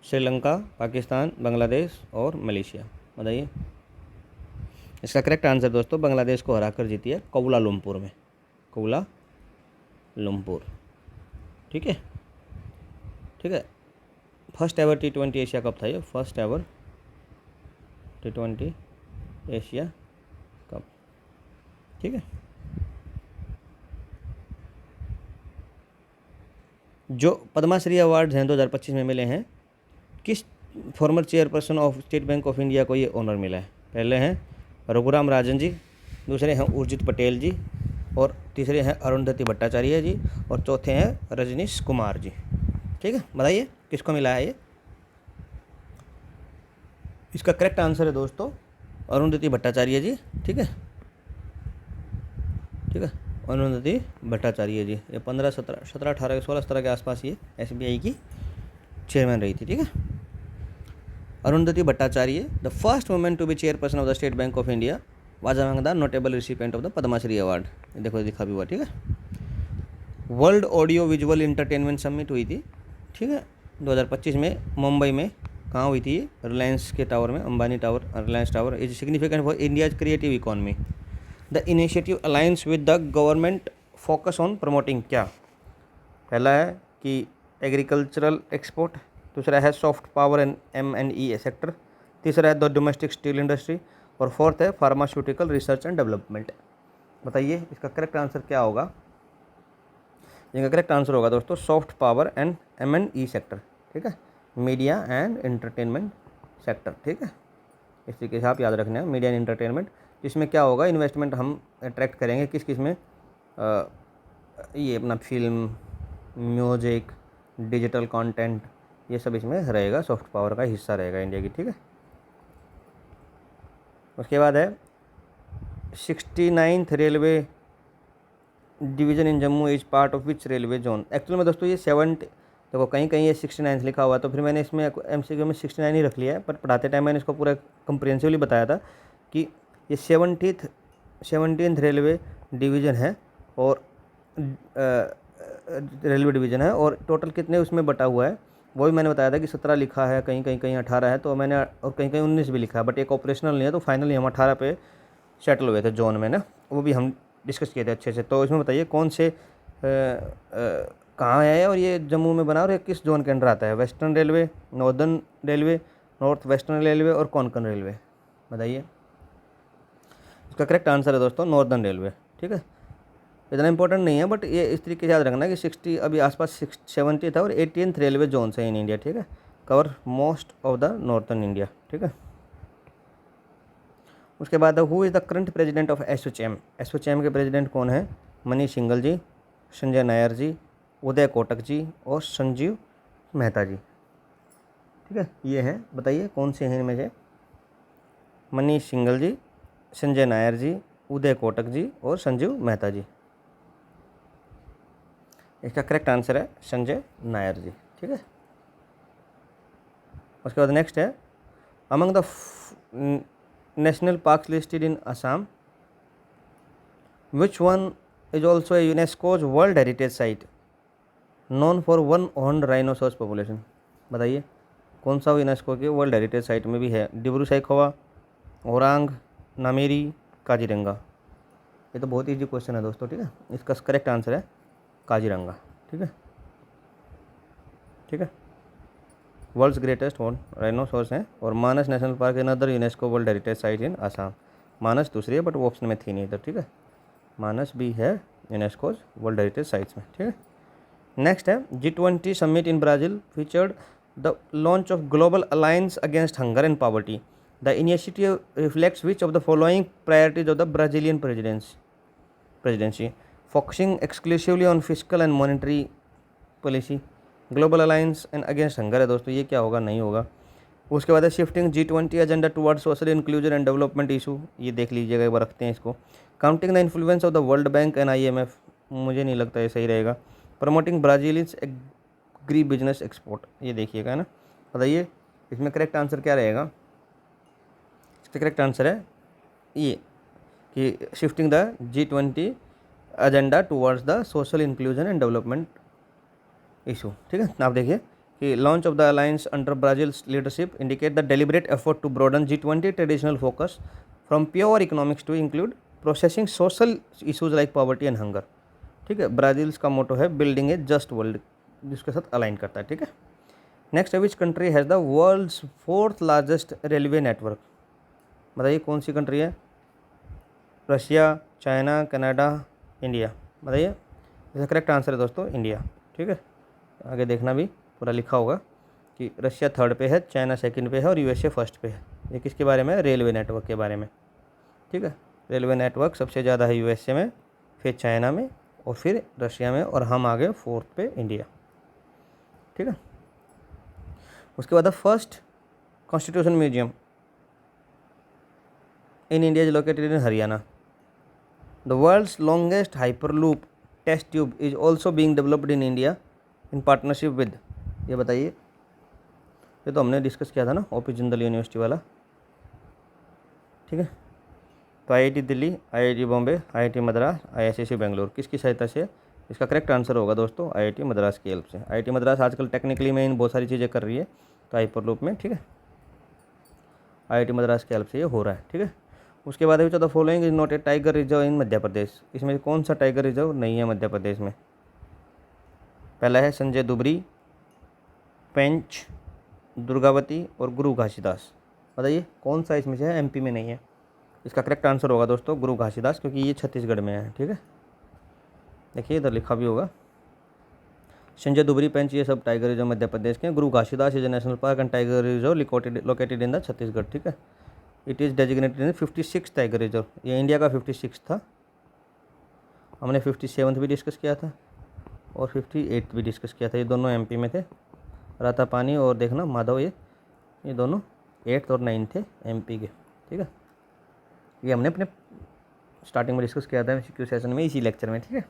श्रीलंका, पाकिस्तान, बांग्लादेश और मलेशिया। बताइए। इसका करेक्ट आंसर दोस्तों बांग्लादेश को हरा कर जीती है कोलालमपुर में, कोलालमपुर, ठीक है, ठीक है। First ever T20 Asia cup था ये, first ever T20 Asia cup, ठीक है। जो पद्माश्री अवार्ड हैं 2025 में मिले हैं, किस farmer chairperson of state Bank of India को ये ऑनर मिला है? पहले हैं रघुराम राजन जी, दूसरे हैं उर्जित पटेल जी, और तीसरे हैं अरुंधति भट्टाचार्य जी, और चौथे हैं रजनीश कुमार जी, ठीक है। बताइए किसको मिला है ये? इसका करेक्ट आंसर है दोस्तों अरुंधति भट्टाचार्य जी, ठीक है, ठीक है, अरुंधति भट्टाचार्य जी। ये 15, 17, 17, 18, 16, 17 के आसपास ये SBI की चेयरमैन रही थी, ठीक है। Arundhati Bhattacharya, the first women to be chairperson of the State Bank of India, was among the notable recipient of the Padmashri award. देखो लिखा भी हुआ, ठीक है। World audio visual entertainment summit हुई थी, ठीक है, 2025 में मुंबई में। कहाँ हुई थी? रिलायंस के टावर में, Ambani tower, Reliance tower. Is significant for India's creative economy. The initiative alliance with the government focus on promoting क्या? पहला है कि एग्रीकल्चरल एक्सपोर्ट, दूसरा है soft power and M&E sector, तीसरा है द डोमेस्टिक स्टील इंडस्ट्री, और फोर्थ है फार्मास्यूटिकल रिसर्च एंड डेवलपमेंट। बताइए इसका करेक्ट आंसर क्या होगा? इनका करेक्ट आंसर होगा दोस्तों soft power and M&E sector, ठीक है, मीडिया एंड एंटरटेनमेंट सेक्टर, ठीक है। इस तरीके से आप याद रखना है, मीडिया एंड एंटरटेनमेंट, जिसमें क्या होगा इन्वेस्टमेंट हम अट्रैक्ट करेंगे किस किस में, ये अपना फिल्म, म्यूजिक, डिजिटल कंटेंट, ये सब इसमें रहेगा, सॉफ्ट पावर का हिस्सा रहेगा इंडिया की, ठीक है। उसके बाद है 69th railway division in Jammu is part of which railway zone? Actual में दोस्तों ये 70, देखो कहीं कहीं ये 69 लिखा हुआ है, तो फिर मैंने इसमें MCQ में 69 ही रख लिया है, पर पढ़ाते टाइम मैंने इसको पूरा कंप्रिहेंसिवली बताया था कि ये 17th रेलवे डिवीज़न है, और रेलवे डिवीज़न है, और टोटल कितने उसमें बटा हुआ है वो भी मैंने बताया था कि 17 लिखा है, कहीं कहीं कहीं 18 है, तो मैंने, और कहीं कहीं 19 भी लिखा है, बट एक ऑपरेशनल नहीं है, तो फाइनली हम 18 पे सेटल हुए थे जोन में ना, वो भी हम डिस्कस किए थे अच्छे से। तो इसमें बताइए कौन से कहाँ है और ये जम्मू में बना और ये किस जोन के अंडर आता है? Western railway, northern railway, north western railway और कोंकण रेलवे? बताइए। इसका करेक्ट आंसर है दोस्तों नॉर्दर्न रेलवे, ठीक है। इतना इंपॉर्टेंट नहीं है, बट ये इस तरीके से याद रखना कि 60 अभी आसपास 70 था, और 18th रेलवे जोन है इन इंडिया, ठीक है, cover most of the northern India, ठीक है। उसके बाद who is the current president of ASSOCHAM? ASSOCHAM के प्रेसिडेंट कौन है? मनीष सिंघल जी, संजय नायर जी, उदय कोटक जी और संजीव मेहता जी, ठीक है, ये हैं। बताइए कौन से हैं इनमें से? मनीष सिंघल जी, संजय नायर जी, उदय कोटक जी और संजीव मेहता जी। इसका करेक्ट आंसर है संजय नायर जी, ठीक है। उसके बाद नेक्स्ट है among the national parks listed in Assam which one is also a UNESCO's world heritage site known for one horned rhinoceros population? बताइए कौन सा यूनेस्को के वर्ल्ड हेरिटेज साइट में भी है? डिब्रू सैखोवा, ओरांग, नामेरी, काजीरंगा। ये तो बहुत ईजी क्वेश्चन है दोस्तों, ठीक है। इसका करेक्ट आंसर है काजीरंगा, ठीक है, ठीक है। वर्ल्ड्स ग्रेटेस्ट हॉर्न राइनोसॉरस हैं, और Manas national park in other UNESCO world heritage site in Assam. Manas दूसरी है, बट वो ऑप्शन में थी नहीं इधर, ठीक है। मानस भी है यूनेस्कोज वर्ल्ड हेरिटेज साइट्स में, ठीक है। नेक्स्ट है G20 summit in Brazil featured the launch of global alliance against hunger and poverty. The initiative reflects which of the following priorities of the Brazilian presidency? Focusing exclusively on physical and monetary policy, global alliance and against hunger है दोस्तों, ये क्या होगा? नहीं होगा। उसके बाद है shifting G20 agenda towards social inclusion and development issue, ये देख लीजिएगा, एक बार रखते हैं इसको। Counting the influence of the world bank and IMF, मुझे नहीं लगता ये सही रहेगा। प्रमोटिंग ब्राज़ीलियंस एग्री बिजनेस एक्सपोर्ट, ये देखिएगा ना। बताइए इसमें करेक्ट आंसर क्या रहेगा? इसका करेक्ट आंसर है ये कि shifting the G20 agenda towards the social inclusion and development issue, ठीक है। आप देखिए कि launch of the alliance under Brazil's leadership indicate the deliberate effort to broaden G20 traditional focus from pure economics to include processing social issues like poverty and hunger, ठीक है। ब्राज़ील्स का मोटो है बिल्डिंग ए जस्ट वर्ल्ड, जिसके साथ अलाइन करता है, ठीक है। नेक्स्ट है which country has the world's 4th largest railway network? बताइए कौन सी कंट्री है? Russia, China, Canada, India. बताइए। इसका करेक्ट आंसर है दोस्तों इंडिया। ठीक है, आगे देखना भी पूरा लिखा होगा कि रशिया थर्ड पे है, चाइना सेकंड पे है और यूएसए फर्स्ट पे है। ये किसके बारे में? रेलवे नेटवर्क के बारे में। ठीक है, रेलवे नेटवर्क सबसे ज़्यादा है यूएसए में, फिर चाइना में और फिर रशिया में, और हम आ गए फोर्थ पे इंडिया। ठीक है, उसके बाद first constitution museum in India is located in Haryana. The world's longest hyperloop test tube is also being developed in India in partnership with. ये बताइए, ये तो हमने डिस्कस किया था ना, ओपी जिंदल यूनिवर्सिटी वाला। ठीक है, तो IIT Delhi, IIT Bombay, IIT Madras, IISc Bangalore किसकी सहायता से? इसका करेक्ट आंसर होगा दोस्तों आईआईटी मद्रास की हेल्प से। आईआईटी मद्रास आजकल टेक्निकली में इन बहुत सारी चीज़ें कर रही है, तो हाइपरलूप में। ठीक है, आईआईटी मद्रास की हेल्प से ये हो रहा है। ठीक है, उसके बाद अभी the following is not a tiger reserve in Madhya Pradesh. इसमें कौन सा टाइगर रिजर्व नहीं है मध्य प्रदेश में? पहला है संजय दुबरी, पेंच, दुर्गावती और गुरु घासीदास। बताइए कौन सा इसमें से है एमपी में नहीं है? इसका करेक्ट आंसर होगा दोस्तों गुरु घासीदास, क्योंकि ये छत्तीसगढ़ में है। ठीक है, देखिए इधर लिखा भी होगा। संजय दुबरी, पेंच ये सब टाइगर रिजर्व मध्य प्रदेश के हैं। गुरु Ghasidas is a national park and tiger reserve located in the Chhattisgarh. ठीक है, it is designated in 56 tiger reserve. ये इंडिया का 56 था। हमने 57 भी डिस्कस किया था और 58 भी डिस्कस किया था। ये दोनों एमपी में थे, रातापानी और देखना माधव, ये दोनों 8 और 9 थे एमपी के। ठीक है, ये हमने अपने स्टार्टिंग में डिस्कस किया था एमसीक्यू सेशन में, इसी लेक्चर में। ठीक है,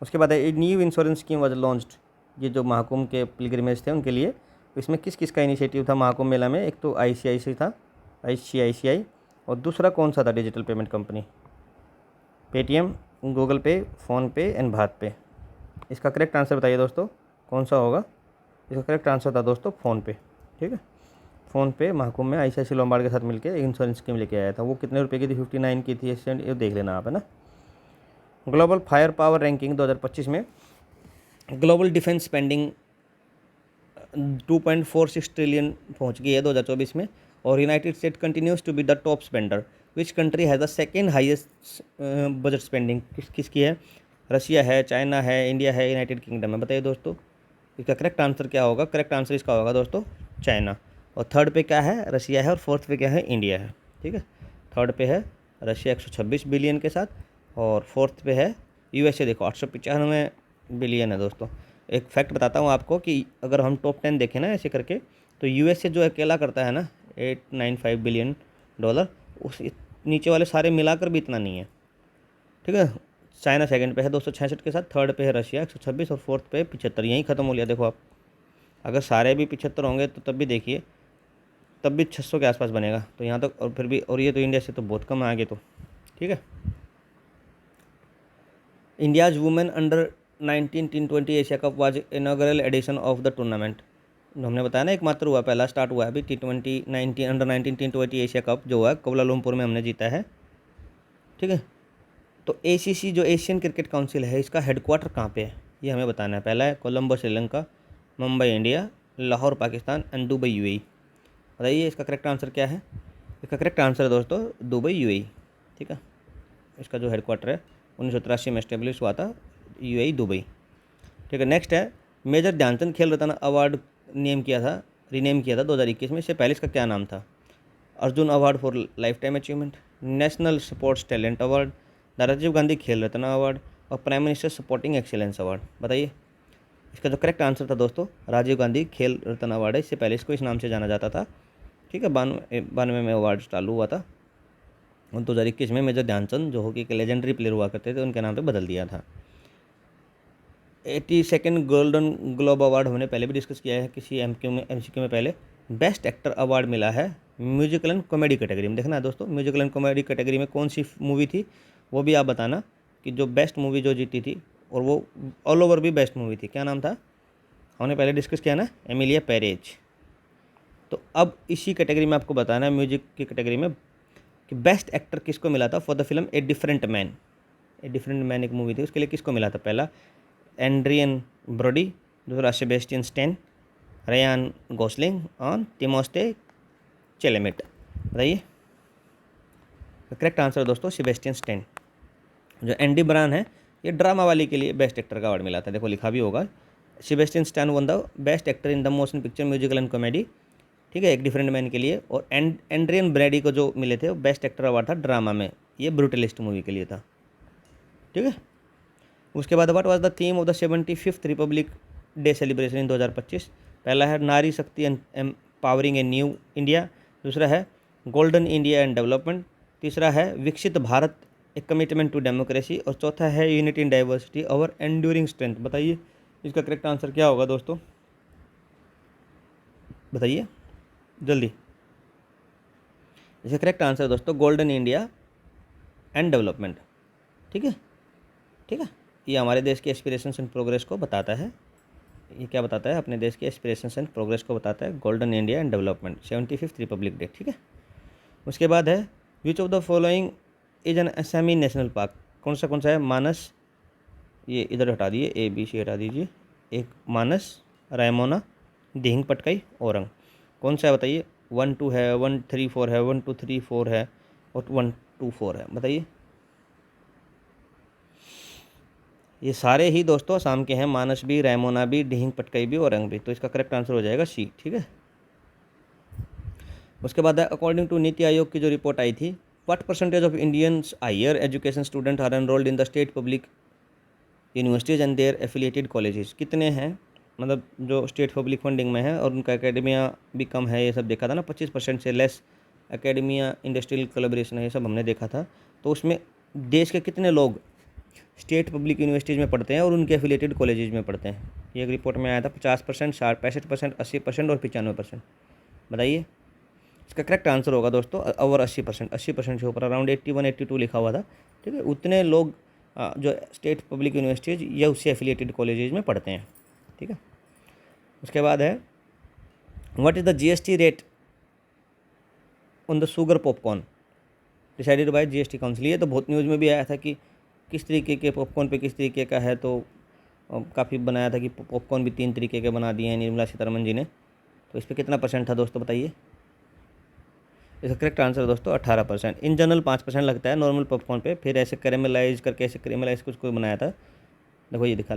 उसके बाद एक new insurance scheme was launched. ये जो महाकुंभ के पिलग्रिमेज थे उनके लिए, इसमें किस किस का इनिशिएटिव था महाकुंभ मेला में? एक तो आईसीआईसी था, आईसीआईसीआई, और दूसरा कौन सा था digital payment company? Paytm, Google पे, फ़ोनपे एंड भारत पे। इसका करेक्ट आंसर बताइए दोस्तों कौन सा होगा? इसका करेक्ट आंसर था दोस्तों फ़ोनपे। ठीक है, फ़ोनपे महाकुंभ में आईसीआईसी लोम्बार्ड के साथ मिलकर इंश्योरेंस स्कीम लेके आया था। वो कितने रुपए की थी? 59 की थी। ये देख लेना आप, है ना। ग्लोबल फायर पावर रैंकिंग 2025 में ग्लोबल डिफेंस स्पेंडिंग 2.46 ट्रिलियन पहुंच गई है 2024 में, और United State continues to be the top spender. Which country has the second highest budget spending? किसकी है? रशिया है, चाइना है, इंडिया है, यूनाइटेड किंगडम है। बताइए दोस्तों इसका करेक्ट आंसर क्या होगा? करेक्ट आंसर इसका होगा दोस्तों चाइना। और थर्ड पे क्या है? रशिया है, और फोर्थ पे क्या है? इंडिया है। ठीक है, थर्ड पे है रशिया 126 बिलियन के साथ, और फोर्थ पे है यूएसए, देखो 895 बिलियन है दोस्तों। एक फैक्ट बताता हूँ आपको कि अगर हम टॉप 10 देखें ना ऐसे करके, तो यूएसए जो अकेला करता है ना 895 बिलियन डॉलर, उस नीचे वाले सारे मिलाकर भी इतना नहीं है। ठीक है, चाइना सेकंड पे है 266 के साथ, थर्ड पे है रशिया 126 और फोर्थ पे 75। यहीं ख़त्म हो लिया। देखो आप, अगर सारे भी 75 होंगे तो तब भी देखिए, तब भी 600 के आसपास बनेगा। तो यहाँ तक, और फिर भी, और ये तो इंडिया से तो बहुत कम है आगे तो। ठीक है, India's women under 19 T20 Asia Cup was inaugural edition of the tournament. हमने बताया ना एकमात्र हुआ, पहला स्टार्ट हुआ है अभी T20 under 19 T20 Asia cup जो हुआ कोलालमपुर में हमने जीता है। ठीक है, तो एसीसी जो एशियन क्रिकेट काउंसिल है, इसका हेडक्वार्टर कहाँ पे है ये हमें बताना है। पहला है Colombo Sri Lanka, Mumbai India, Lahore Pakistan and Dubai UAE. बताइए इसका करेक्ट आंसर क्या है? इसका करेक्ट आंसर है दोस्तों दुबई यूएई। ठीक है, इसका जो हेडक्वार्टर है 1983 में एस्टेब्लिश हुआ था, यूएई दुबई। ठीक है, नेक्स्ट है major Dhyan Chand Khel Ratna award rename किया था 2021 में। इससे पहले इसका क्या नाम था? Arjuna award for life time achievement, national sports talent award, the Rajiv Gandhi Khel Ratna award और prime minister supporting excellence award. बताइए इसका जो करेक्ट आंसर था दोस्तों राजीव गांधी खेल रत्न अवार्ड है। इससे पहले इसको इस नाम से जाना जाता था। ठीक है, 92 में अवार्ड चालू हुआ था, और 2021 में मेजर ध्यानचंद जो हॉकी के लेजेंडरी प्लेयर हुआ करते थे उनके नाम पे बदल दिया था। 82nd गोल्डन ग्लोब अवार्ड हमने पहले भी डिस्कस किया है किसी एमसीक्यू में पहले। बेस्ट एक्टर अवार्ड मिला है म्यूजिकल एंड कॉमेडी कैटेगरी में। देखना है दोस्तों म्यूजिकल एंड कॉमेडी कैटेगरी में कौन सी मूवी थी, वो भी आप बताना कि जो बेस्ट मूवी जो जीती थी, और वो ऑल ओवर भी बेस्ट मूवी थी। क्या नाम था? हमने पहले डिस्कस किया ना, एमिलिया पेरेज। तो अब इसी कैटेगरी में आपको बताना है म्यूजिक की कैटेगरी में कि बेस्ट एक्टर किसको मिला था for the film a different man. A different man एक मूवी थी, उसके लिए किसको मिला था? पहला एंड्रियन ब्रोडी, दूसरा सेबेस्टियन स्टेन, रयान गोसलिंग और तिमोथे चैलेमेट। बताइए करेक्ट आंसर है दोस्तों सेबेस्टियन स्टैन। जो एंडी ब्रान है, ये ड्रामा वाली के लिए बेस्ट एक्टर का अवार्ड मिला था, देखो लिखा भी होगा। Sebastian stand one the best actor in the motion picture musical and comedy, ठीक है, एक डिफरेंट मैन के लिए। और एंड्रियन ब्रैडी को जो मिले थे वो बेस्ट एक्टर अवार्ड था ड्रामा में, ये ब्रूटलिस्ट मूवी के लिए था, ठीक है। उसके बाद what was the theme of the 75th republic day celebration in 2025। पहला है नारी शक्ति एम्पावरिंग ए न्यू इंडिया, दूसरा है गोल्डन इंडिया एंड डेवलपमेंट, तीसरा है विकसित भारत ए कमिटमेंट टू डेमोक्रेसी, और चौथा है यूनिटी इन डाइवर्सिटी और एंड्यूरिंग स्ट्रेंथ। बताइए इसका करेक्ट आंसर क्या होगा दोस्तों, बताइए जल्दी। इसका करेक्ट आंसर दोस्तों गोल्डन इंडिया एंड डेवलपमेंट, ठीक है, ठीक है। ये हमारे देश के एस्पिरेशंस एंड प्रोग्रेस को बताता है। ये क्या बताता है, अपने देश के एस्पिरेशंस एंड प्रोग्रेस को बताता है, golden India and development 75th republic day, ठीक है। उसके बाद है which of the following is an Assamese national park. कौन सा है, मानस, ये इधर हटा दिए, ABC हटा दीजिए, एक मानस, रायमोना, दिहिंग पटकाई, औरंग। कौन सा है बताइए, 1 2 है, 1 3 4 है, 1 2 3 4 है और 1 2 4 है, बताइए। ये सारे ही दोस्तों असम के हैं, मानस भी, रायमोना भी, दिहिंग पटकाई भी, औरंग भी। तो इसका करेक्ट आंसर हो जाएगा C, ठीक है। उसके बाद अकॉर्डिंग टू नीति आयोग की जो रिपोर्ट आई थी, what percentage of Indians higher education student are enrolled in the state public universities and their affiliated colleges. कितने हैं, मतलब जो स्टेट पब्लिक फंडिंग में है और उनका एकेडमिया भी कम है, ये सब देखा था ना। 25% से लेस एकेडमिया, इंडस्ट्रियल कोलैबोरेशन है, ये सब हमने देखा था। तो उसमें देश के कितने लोग स्टेट पब्लिक यूनिवर्सिटीज़ में पढ़ते हैं और उनके एफिलिएटेड कॉलेजेस में पढ़ते हैं, ये एक रिपोर्ट में आया था। 50%, 65%, 80% और 95%। बताइए इसका करेक्ट आंसर होगा दोस्तों ओवर 80%, 80% से ऊपर, अराउंड 81 82 लिखा हुआ था, ठीक है। उतने लोग जो स्टेट पब्लिक यूनिवर्सिटीज़ या उससे एफिलिएटेड कॉलेजेस में पढ़ते हैं, ठीक है। उसके बाद है what is the GST rate on the sugar popcorn decided by GST council. ये तो बहुत न्यूज़ में भी आया था कि किस तरीके के पॉपकॉर्न पे किस तरीके का है, तो काफ़ी बनाया था कि पॉपकॉर्न भी 3 तरीके के बना दिए हैं निर्मला सीतारमण जी ने। तो इस पर कितना % था दोस्तों, बताइए। इसका करेक्ट आंसर है दोस्तों 18%। इन जनरल 5% लगता है नॉर्मल पॉपकॉर्न पे, फिर ऐसे कैरेमलाइज करके ऐसे कैरेमलाइज कुछ कोई बनाया था, देखो ये लिखा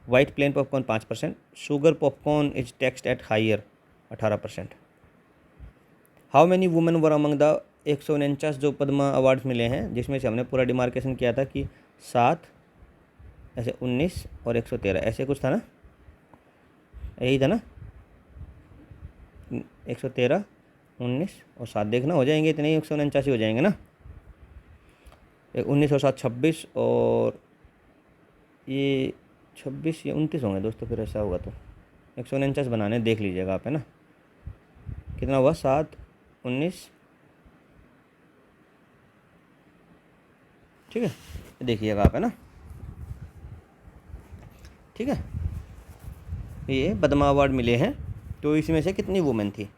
white plain popcorn 5%, sugar popcorn is taxed at higher 18%। How many women were among the 149 जो पद्मा अवार्ड्स मिले हैं, जिसमें से हमने पूरा डिमार्केशन किया था कि 7, ऐसे 19 और 113 ऐसे कुछ था ना, यही था ना, 113, 19 और 7 देखना हो जाएंगे, इतने ही 149 हो जाएंगे ना। 19 और 7 26 और ये 26 या 29 होंगे दोस्तों, फिर ऐसा होगा तो 149 बनाने देख लीजिएगा आप, है ना। कितना हुआ, 7, 19, ठीक है, देखिएगा आप, है ना, ठीक है। ये पद्मा अवार्ड मिले हैं, तो इसमें से कितनी वुमेन थी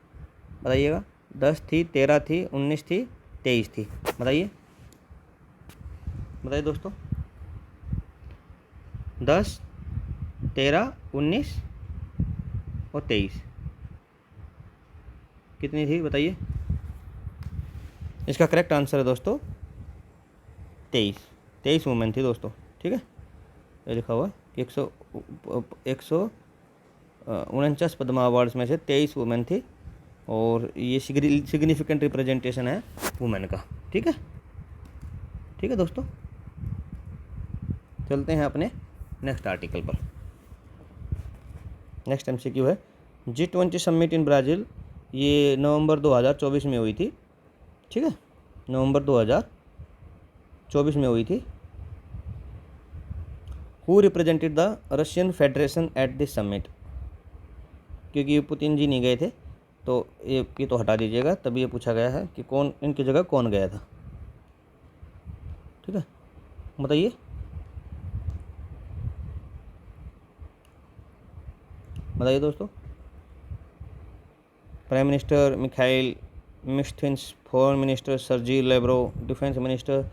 बताइएगा। 10 थी, 13 थी, 19 थी, 23 थी, बताइए दोस्तों। 10, 13, 19 और 23 कितनी थी बताइए। इसका करेक्ट आंसर है दोस्तों 23 वुमेन थी दोस्तों, ठीक है। ये लिखा हुआ 149 पद्मा अवार्ड्स में से 23 वुमेन थी, और ये सिग्निफिकेंट रिप्रेजेंटेशन है वुमेन का, ठीक है, ठीक है दोस्तों। चलते हैं अपने नेक्स्ट आर्टिकल पर। नेक्स्ट MCQ है G20 समिट इन ब्राज़ील, ये नवंबर 2024 में हुई थी, ठीक है, नवंबर 2024 में हुई थी। Who represented the Russian federation at this summit, क्योंकि पुतिन जी नहीं गए थे, तो ये तो हटा दीजिएगा, तभी ये पूछा गया है कि कौन इनकी जगह कौन गया था, ठीक है, बताइए। दोस्तों। Prime minister Mikhail Mishustin, foreign minister Sergey Lavrov, defence minister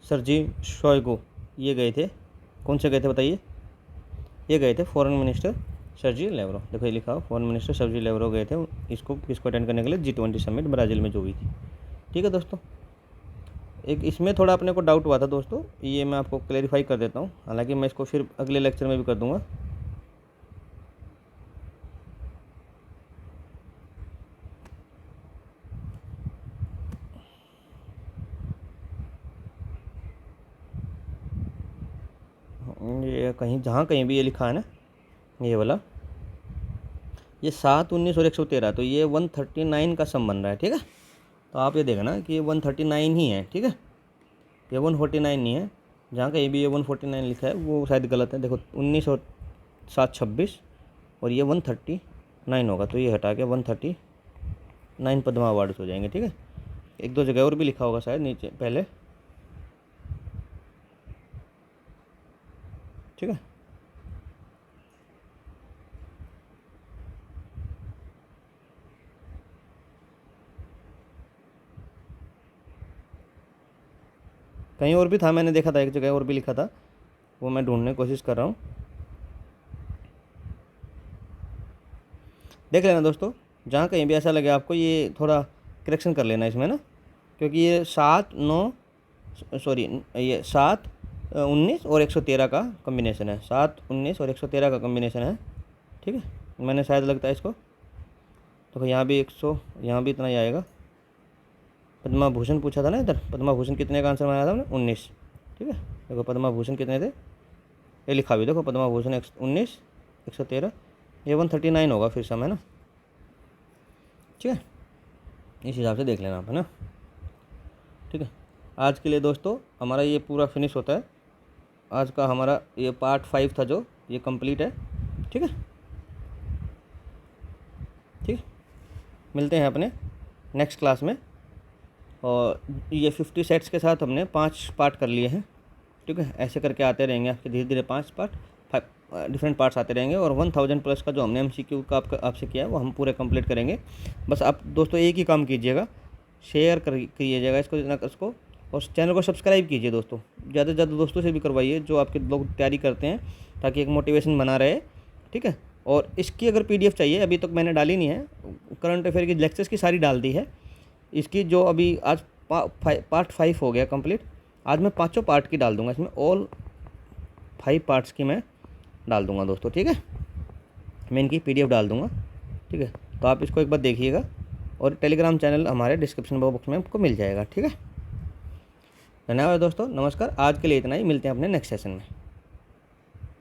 Sergey Shoigu, ये गए थे। कौन से गए थे बताइए। ये गए थे फॉरेन मिनिस्टर सर्जी लेवरोव, देखो ये लिखा हो, फॉरेन मिनिस्टर सर्जी लेवरोव गए थे किसको अटेंड करने के लिए G20 समिट ब्राज़ील में जो हुई थी, ठीक है दोस्तों। एक इसमें थोड़ा अपने को डाउट हुआ था दोस्तों, ये मैं आपको क्लेरिफाई कर देता हूँ, हालांकि मैं इसको फिर अगले लेक्चर में भी कर दूँगा। ये कहीं जहाँ कहीं भी ये लिखा है ना, ये वाला, ये 7, 19 और 113, तो ये 139 का सम बन रहा है, ठीक है। तो आप ये देखना कि ये 139 ही है, ठीक है, ये 149 नहीं है। जहाँ कहीं भी ये 149 लिखा है वो शायद गलत है। देखो 19 और 7 26 और ये 139 होगा, तो ये हटा के 139 पद्मा अवार्ड्स हो जाएंगे, ठीक है। एक दो जगह और भी लिखा होगा शायद नीचे पहले, ठीक है। कहीं और भी था, मैंने देखा था एक जगह और भी लिखा था, वो मैं ढूंढने की कोशिश कर रहा हूँ। देख लेना दोस्तों, जहाँ कहीं भी ऐसा लगे आपको, ये थोड़ा करेक्शन कर लेना इसमें ना, क्योंकि ये 7 9 सॉरी ये 7 19 और 113 का कम्बिनेशन है, 7 19 और 113 का कम्बिनेशन है, ठीक है। मैंने शायद लगता है इसको, तो यहाँ भी 100, यहाँ भी इतना ही आएगा। पद्मा भूषण पूछा था ना इधर, पद्मा भूषण कितने का आंसर बनाया था हमने, 19, ठीक है। देखो पद्मा भूषण कितने थे, ये लिखा भी देखो, पद्मा भूषण 19 113, ये 139 होगा फिर समय ना, ठीक है। इस हिसाब से देख लेना आप, है ना, ठीक है। आज के लिए दोस्तों हमारा ये पूरा फिनिश होता है, आज का हमारा ये पार्ट 5 था जो ये कंप्लीट है, ठीक है। ठीक, मिलते हैं अपने नेक्स्ट क्लास में। और ये 50 सेट्स के साथ हमने 5 पार्ट कर लिए हैं, ठीक है। ऐसे करके आते रहेंगे आपके धीरे धीरे 5 पार्ट, 5 डिफरेंट पार्ट्स आते रहेंगे, और 1000 प्लस का जो हमने MCQ का आपसे किया है वो हम पूरे कंप्लीट करेंगे। बस आप दोस्तों एक ही काम कीजिएगा, शेयर कीजिएगा इसको, और चैनल को सब्सक्राइब कीजिए दोस्तों, ज़्यादा से ज़्यादा दोस्तों से भी करवाइए जो आपके लोग तैयारी करते हैं, ताकि एक मोटिवेशन बना रहे, ठीक है। और इसकी अगर PDF चाहिए, अभी तक मैंने डाली नहीं है, करंट अफेयर की लेक्चर्स की सारी डाल दी है। इसकी जो अभी आज पार्ट 5 हो गया कंप्लीट, आज मैं 5 पार्ट की डाल दूंगा, इसमें ऑल 5 पार्ट्स की मैं डाल दूंगा दोस्तों, ठीक है। मैं इनकी PDF डाल दूंगा, ठीक है। तो आप इसको एक बार देखिएगा, और टेलीग्राम चैनल हमारे डिस्क्रिप्शन बॉक्स में आपको मिल जाएगा, ठीक है। धन्यवाद दोस्तों, नमस्कार। आज के लिए इतना ही, मिलते हैं अपने नेक्स्ट सेशन में।